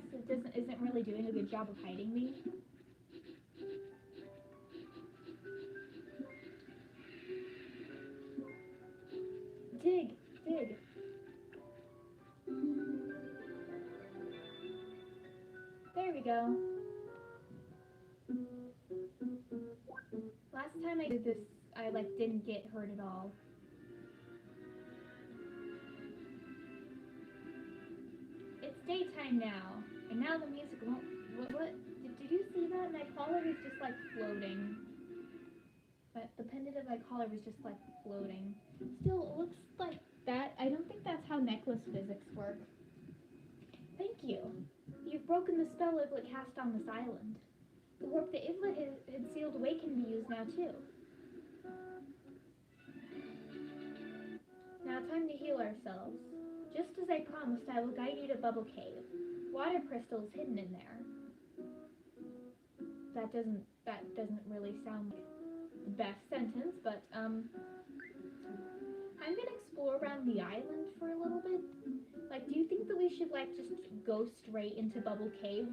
isn't really doing a good job of hiding me. we go. Last time I did this, I didn't get hurt at all. It's daytime now, and now the music won't. What? Did you see that? My collar is just floating. But the pendant of my collar was just floating. Still, it looks like that. I don't think that's how necklace physics work. Thank you. You've broken the spell Ivlet cast on this island. The warp that Ivlet had sealed away can be used now too. Now time to heal ourselves. Just as I promised, I will guide you to Bubble Cave. Water crystals hidden in there. That doesn't really sound like the best sentence, but I'm gonna explore around the island for a little bit. Do you think that we should just go straight into Bubble Cave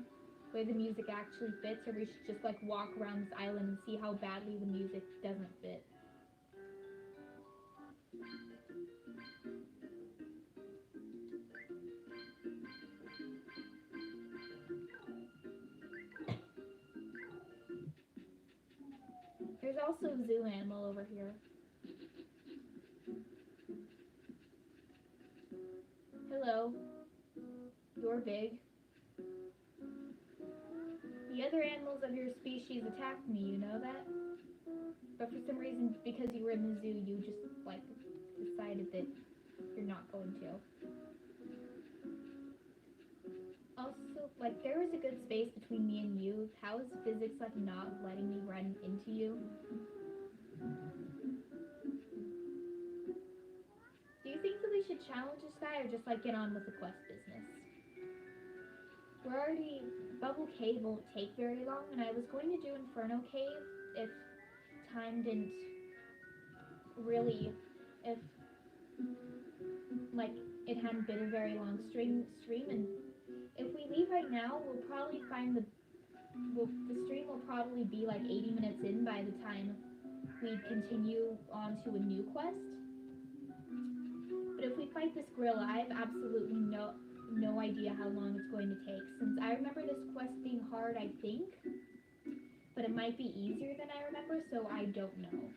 where the music actually fits, or we should just walk around this island and see how badly the music doesn't fit? There's also a zoo animal over here. Hello. You're big. The other animals of your species attacked me, you know that? But for some reason, because you were in the zoo, you just, decided that you're not going to. Also, there was a good space between me and you. How is physics, not letting me run into you? Do you think that we should challenge this guy, or just, get on with the quest business? We're already... Bubble Cave won't take very long, and I was going to do Inferno Cave if time didn't really... if, it hadn't been a very long stream, and if we leave right now, we'll probably find the stream will probably be 80 minutes in by the time we continue on to a new quest. But if we fight this gorilla, I have absolutely no idea how long it's going to take, since I remember this quest being hard, I think, but it might be easier than I remember, so I don't know.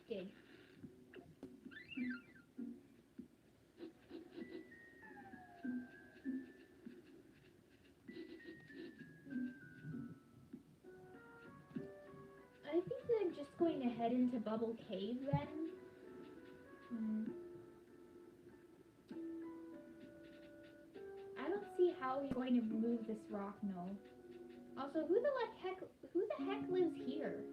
Dig. I think that I'm just going to head into Bubble Cave then. I don't see how you're going to remove this rock, no. Also, who the heck lives here?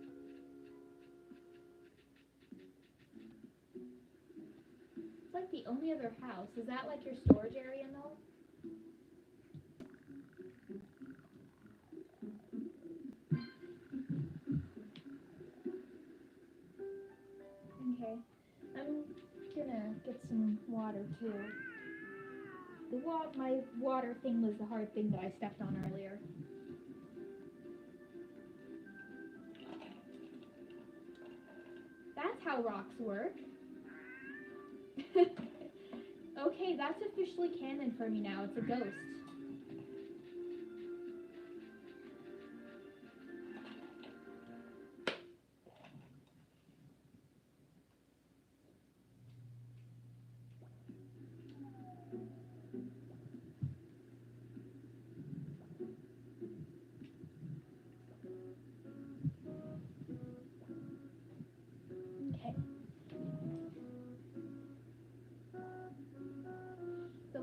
It's the only other house. Is that your storage area, though? Okay, I'm gonna get some water too. My water thing was the hard thing that I stepped on earlier. That's how rocks work. Okay, that's officially canon for me now. It's a ghost.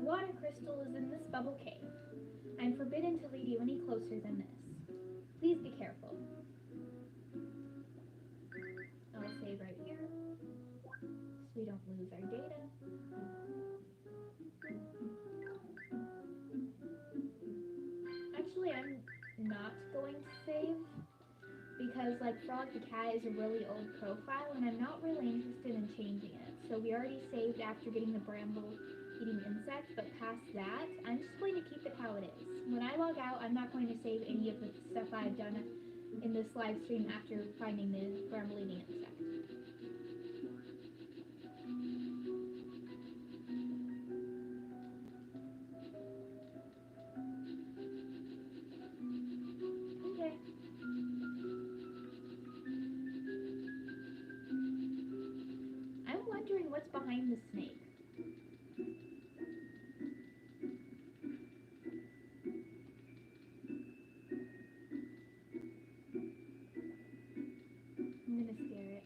Water crystal is in this bubble cave. I'm forbidden to lead you any closer than this. Please be careful. I'll save right here, so we don't lose our data. Actually, I'm not going to save, because Frog the Cat is a really old profile, and I'm not really interested in changing it. So we already saved after getting the Bramble Eating Insect, but past that, I'm just going to keep it how it is. When I log out, I'm not going to save any of the stuff I've done in this live stream after finding the Bramble Eating Insect. Okay. I'm wondering what's behind the snake. I'm gonna scare it.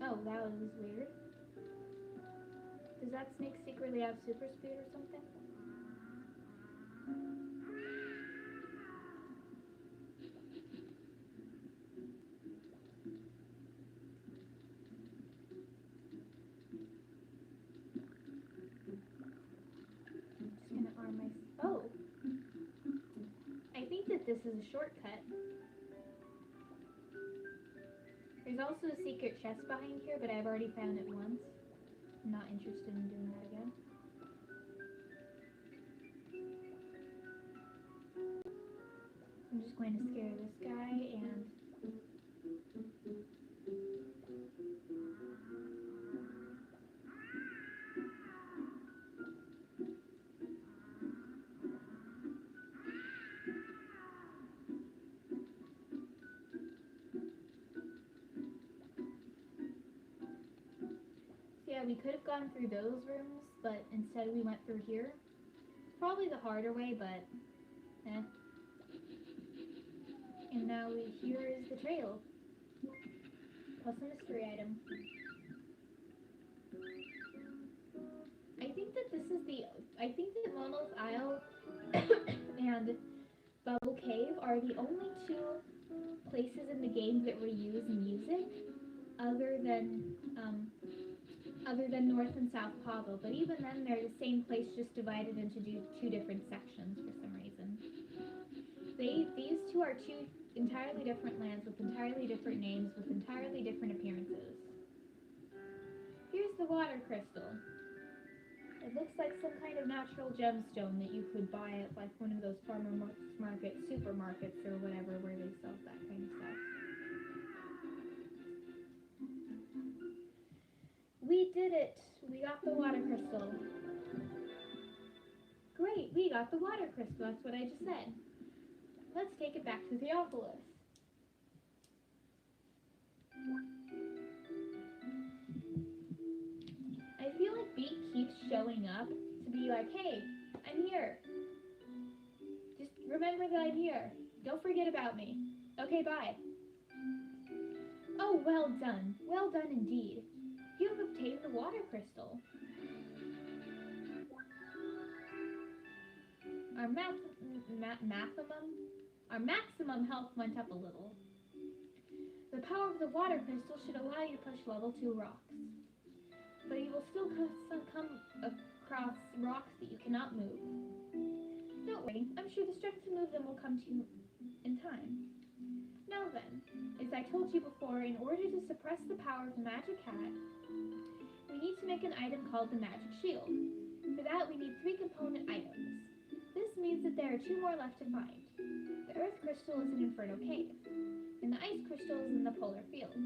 Oh, that was weird. Does that snake secretly have super speed or something? I'm just gonna arm my... Oh! I think that this is a shortcut. There's also a secret chest behind here, but I've already found it once. I'm not interested in doing that again. I'm just going to scare this guy and... Yeah, we could have gone through those rooms, but instead we went through here. Probably the harder way, but eh. And now here is the trail. Plus a mystery item. I think that Monolith Isle and Bubble Cave are the only two places in the game that reuse music other than North and South Pablo, but even then they're the same place, just divided into two different sections for some reason. These two are two entirely different lands with entirely different names, with entirely different appearances. Here's the water crystal. It looks like some kind of natural gemstone that you could buy at like one of those farmer market supermarkets or whatever where they sell that kind of stuff. We did it! We got the water crystal. Great, we got the water crystal, that's what I just said. Let's take it back to Theophilus. I feel like Beat keeps showing up to be like, hey, I'm here. Just remember that I'm here. Don't forget about me. Okay, bye. Oh, well done. Well done indeed. You have obtained the water crystal. Our maximum health went up a little. The power of the water crystal should allow you to push level 2 rocks. But you will still come across rocks that you cannot move. Don't worry, I'm sure the strength to move them will come to you in time. Now then, as I told you before, in order to suppress the power of the magic hat, we need to make an item called the magic shield. For that, we need 3 component items. This means that there are 2 more left to find. The earth crystal is in Inferno Cave, and the ice crystal is in the polar fields.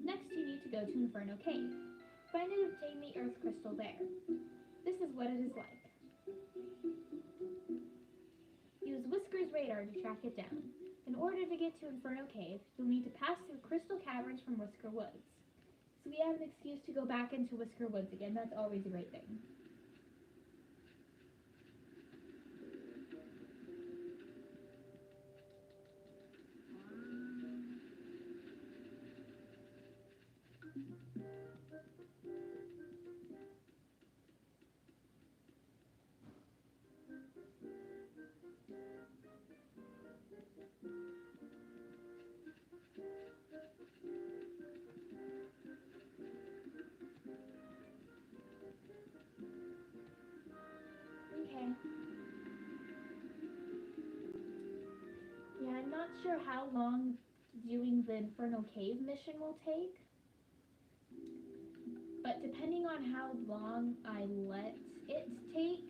Next, you need to go to Inferno Cave. Find and obtain the earth crystal there. This is what it is like. Use Whisker's radar to track it down. In order to get to Inferno Cave, you'll need to pass through crystal caverns from Whisker Woods. So we have an excuse to go back into Whisker Woods again. That's always a great thing. Okay. Yeah, I'm not sure how long doing the Infernal Cave mission will take. But depending on how long I let it take,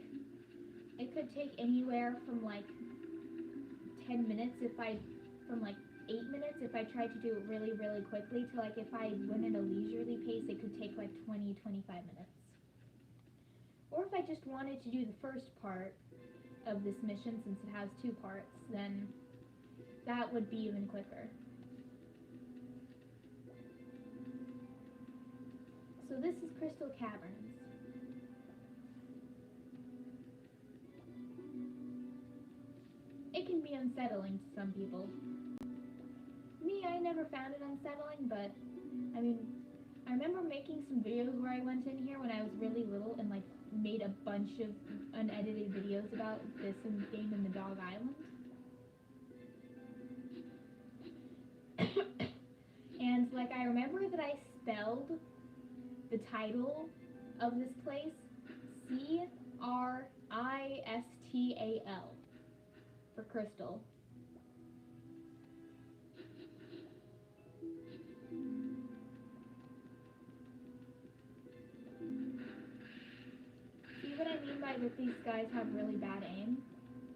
it could take anywhere from like 10 minutes from like 8 minutes if I tried to do it really, really quickly, to like if I went at a leisurely pace, it could take like 20, 25 minutes. Or if I just wanted to do the first part of this mission, since it has 2 parts, then that would be even quicker. So this is Crystal Caverns. It can be unsettling to some people. Me, I never found it unsettling, but I mean, I remember making some videos where I went in here when I was really little and like made a bunch of unedited videos about this game in the Dog Island. And like I remember that I spelled the title of this place Cristal for Crystal. See what I mean by that these guys have really bad aim?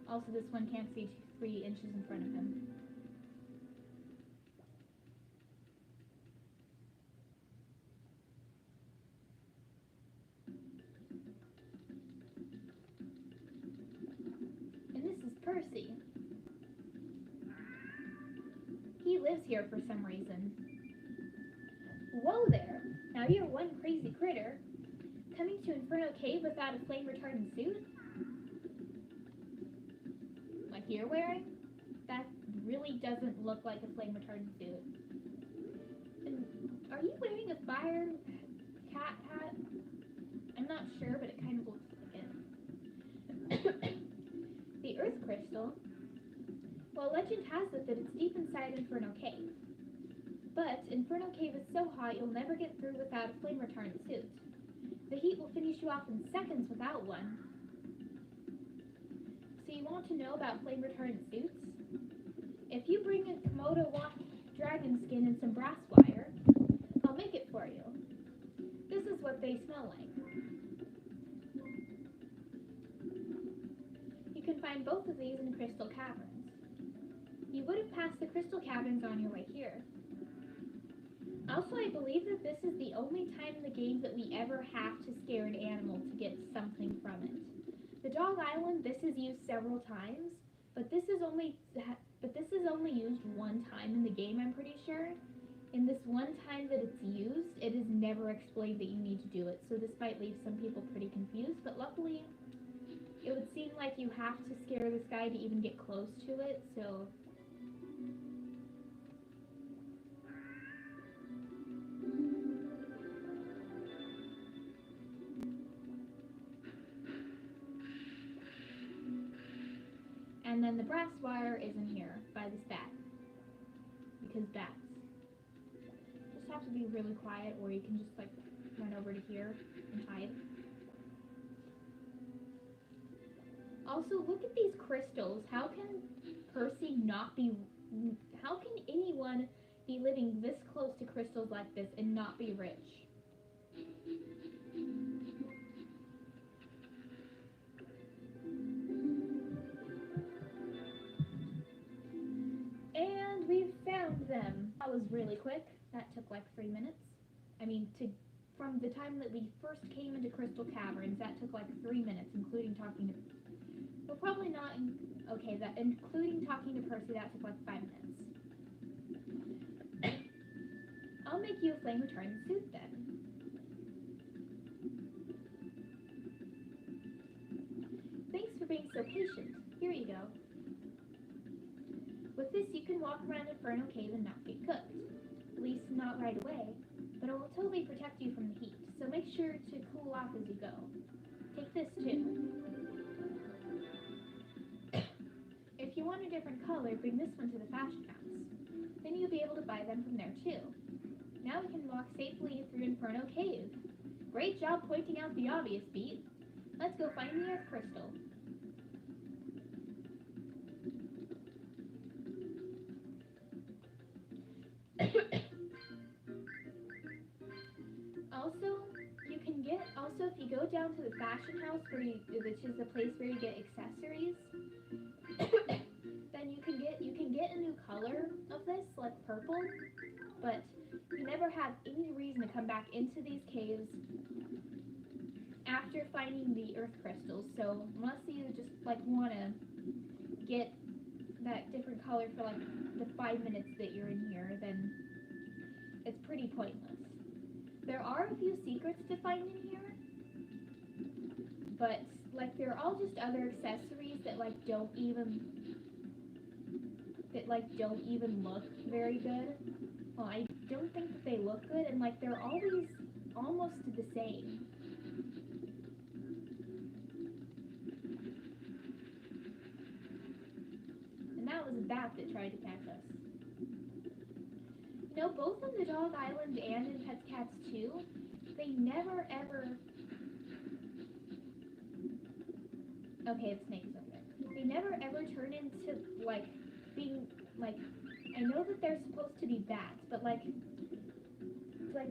Also, this one can't see 3 inches in front of him. And this is Percy. He lives here for some reason. Whoa there! Now you're one crazy critter. Coming to Inferno Cave without a flame retardant suit? Like you're wearing? That really doesn't look like a flame retardant suit. And are you wearing a fire cat hat? I'm not sure, but it kind of looks like it. The Earth Crystal? Well, legend has it that it's deep inside Inferno Cave. But Inferno Cave is so hot you'll never get through without a flame retardant suit. The heat will finish you off in seconds without one. So you want to know about flame retardant suits? If you bring a Komodo dragon skin and some brass wire, I'll make it for you. This is what they smell like. You can find both of these in Crystal Caverns. You would have passed the Crystal Caverns on your way here. Also, I believe that this is the only time in the game that we ever have to scare an animal to get something from it. The Dog Island, this is used several times, but this is only used one time in the game, I'm pretty sure. In this one time that it's used, it is never explained that you need to do it, so this might leave some people pretty confused, but luckily, it would seem like you have to scare this guy to even get close to it, so... And then the brass wire is in here by this bat. Because bats. Just have to be really quiet, or you can just like run over to here and hide. Also, look at these crystals. How can Percy not be... How can anyone be living this close to crystals like this and not be rich? And we've found them. That was really quick. That took like 3 minutes. I mean, from the time that we first came into Crystal Caverns, that took like 3 minutes, including talking to... Well, probably not... Okay, including talking to Percy, that took like 5 minutes. I'll make you a flame retardant suit then. Thanks for being so patient. Here you go. With this, you can walk around Inferno Cave and not get cooked. At least not right away, but it will totally protect you from the heat, so make sure to cool off as you go. Take this too. If you want a different color, bring this one to the fashion house. Then you'll be able to buy them from there too. Now we can walk safely through Inferno Cave. Great job pointing out the obvious, Beat. Let's go find the Earth Crystal. Also, if you go down to the fashion house, which is the place where you get accessories, then you can get a new color of this, like purple, but you never have any reason to come back into these caves after finding the earth crystals. So unless you just like want to get that different color for like the 5 minutes that you're in here, then it's pretty pointless. There are a few secrets to find in here, but like they're all just other accessories that don't even look very good. Well, I don't think that they look good, and like they're always almost the same. And that was a bat that tried to catch us. You know, both on the Dog Island and in Petz Catz 2, they never ever... Okay, the snake is over there. They never ever turn into, like, being, like... I know that they're supposed to be bats, but, like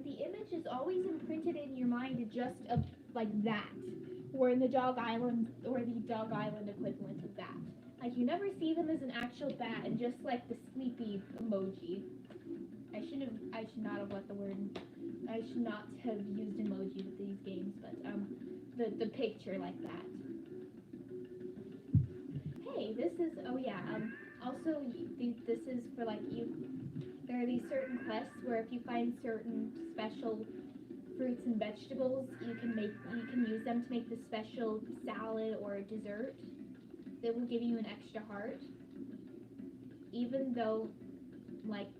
the image is always imprinted in your mind just of, like, that. Or in the Dog Island, or the Dog Island equivalent of that. Like, you never see them as an actual bat, and just, like, the sleepy emoji. I should not have used emojis with these games, but, the picture like that. Hey, this is, also, this is for, like, there are these certain quests where if you find certain special fruits and vegetables, you can use them to make the special salad or dessert that will give you an extra heart. Even though, like,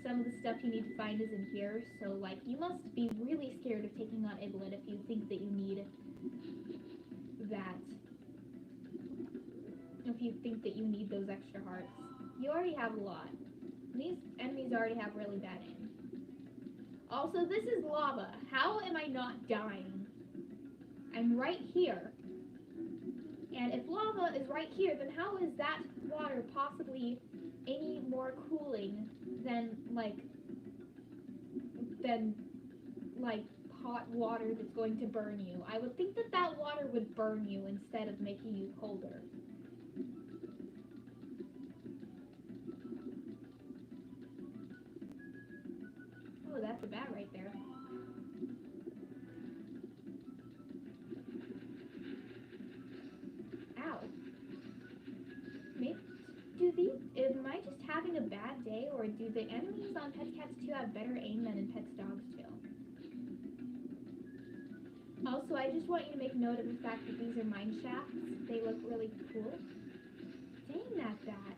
some of the stuff you need to find is in here, so, like, you must be really scared of taking on Iblet if you think that you need that. If you think that you need those extra hearts. You already have a lot. These enemies already have really bad aim. Also, this is lava. How am I not dying? I'm right here. And if lava is right here, then how is that water possibly any more cooling than hot water that's going to burn you? I would think that that water would burn you instead of making you colder. Oh, that's a bat right there. Ow. Am I just having a bad day, or do the enemies on Petz Catz 2 have better aim than in Petz Dogs 2? Also, I just want you to make note of the fact that these are mine shafts. They look really cool. Dang that bat.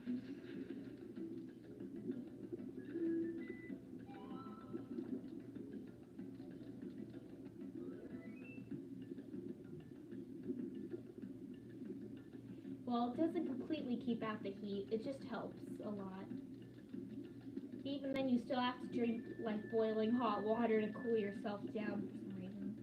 Well, it doesn't completely keep out the heat, it just helps a lot. Even then, you still have to drink, like, boiling hot water to cool yourself down for some reason.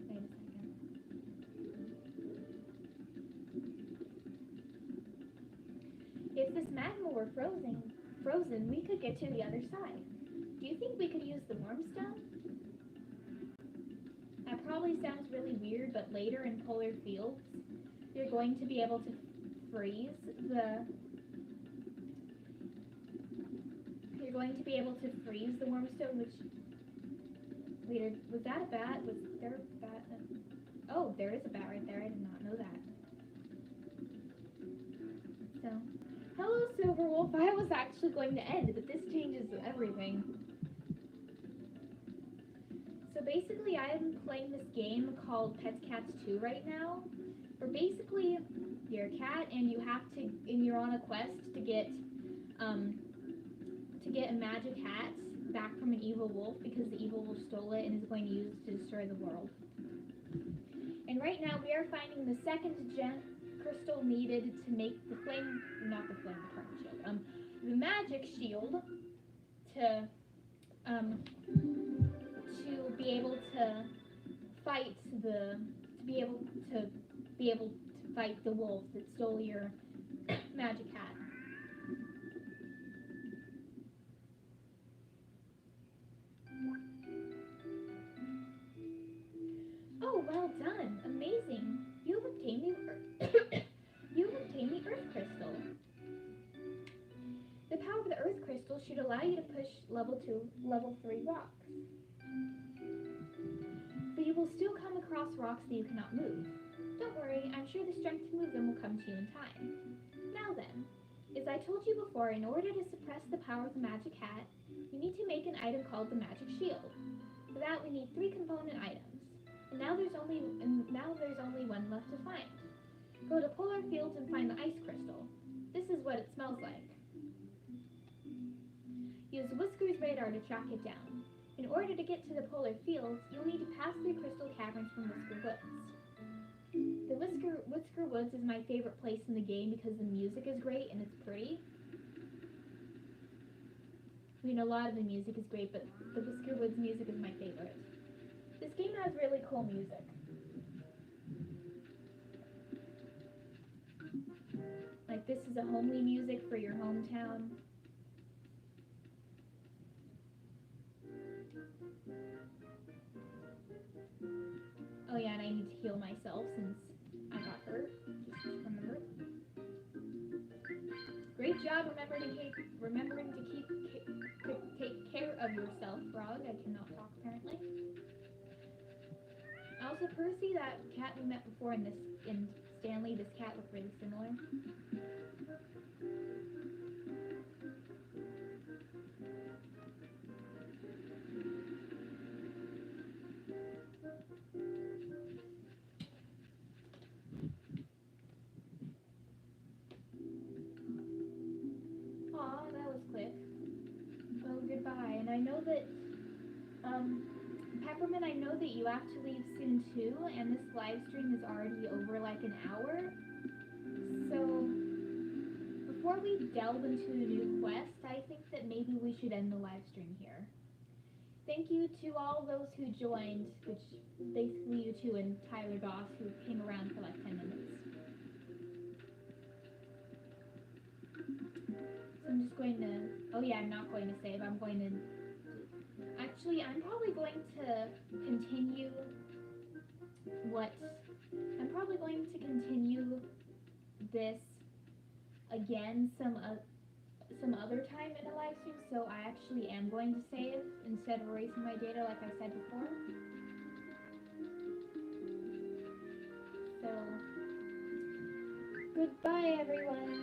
Wait a second. If this magma were frozen, we could get to the other side. Do you think we could use the wormstone? That probably sounds really weird, but later in polar fields, you're going to be able to freeze the wormstone, which... Wait, was that a bat? Was there a bat? Oh, there is a bat right there. I did not know that. So, hello, Silverwolf. I was actually going to end, but this changes everything. So basically, I am playing this game called Petz Catz 2 right now. Where basically, you're a cat and you're on a quest to get a magic hat back from an evil wolf because the evil wolf stole it and is going to use it to destroy the world. And right now, we are finding the second crystal needed to make the the magic shield to be able to fight the wolf that stole your magic magic hat. Oh, well done. Amazing. You have obtained the Earth Crystal. The power of the Earth Crystal should allow you to push level 2, level 3 rocks. But you will still come across rocks that you cannot move. Don't worry, I'm sure the strength to move them will come to you in time. Now then, as I told you before, in order to suppress the power of the magic hat, you need to make an item called the magic shield. For that we need 3 component items. And now there's only one left to find. Go to Polar Fields and find the ice crystal. This is what it smells like. Use Whisker's radar to track it down. In order to get to the Polar Fields, you'll need to pass through crystal caverns from Whisker Woods. The Whisker Woods is my favorite place in the game because the music is great and it's pretty. I mean, a lot of the music is great, but the Whisker Woods music is my favorite. This game has really cool music. Like, this is a homely music for your hometown. Oh yeah, and I need to heal myself since I got hurt. Just remember. Great job remembering to take care of yourself, Frog. I cannot talk apparently. Also, Percy, that cat we met before in Stanley, this cat looked really similar. Aw, that was quick. Well, goodbye. And I know that, Peppermint, I know that you have to leave soon too, and this live stream is already over like an hour. So, before we delve into the new quest, I think that maybe we should end the live stream here. Thank you to all those who joined, which basically you two and Tyler Doss, who came around for like 10 minutes. So I'm just going to, oh yeah, I'm not going to save, I'm going to, actually I'm probably going to continue this again some other time in a live stream, so I actually am going to save instead of erasing my data like I said before. So, goodbye everyone.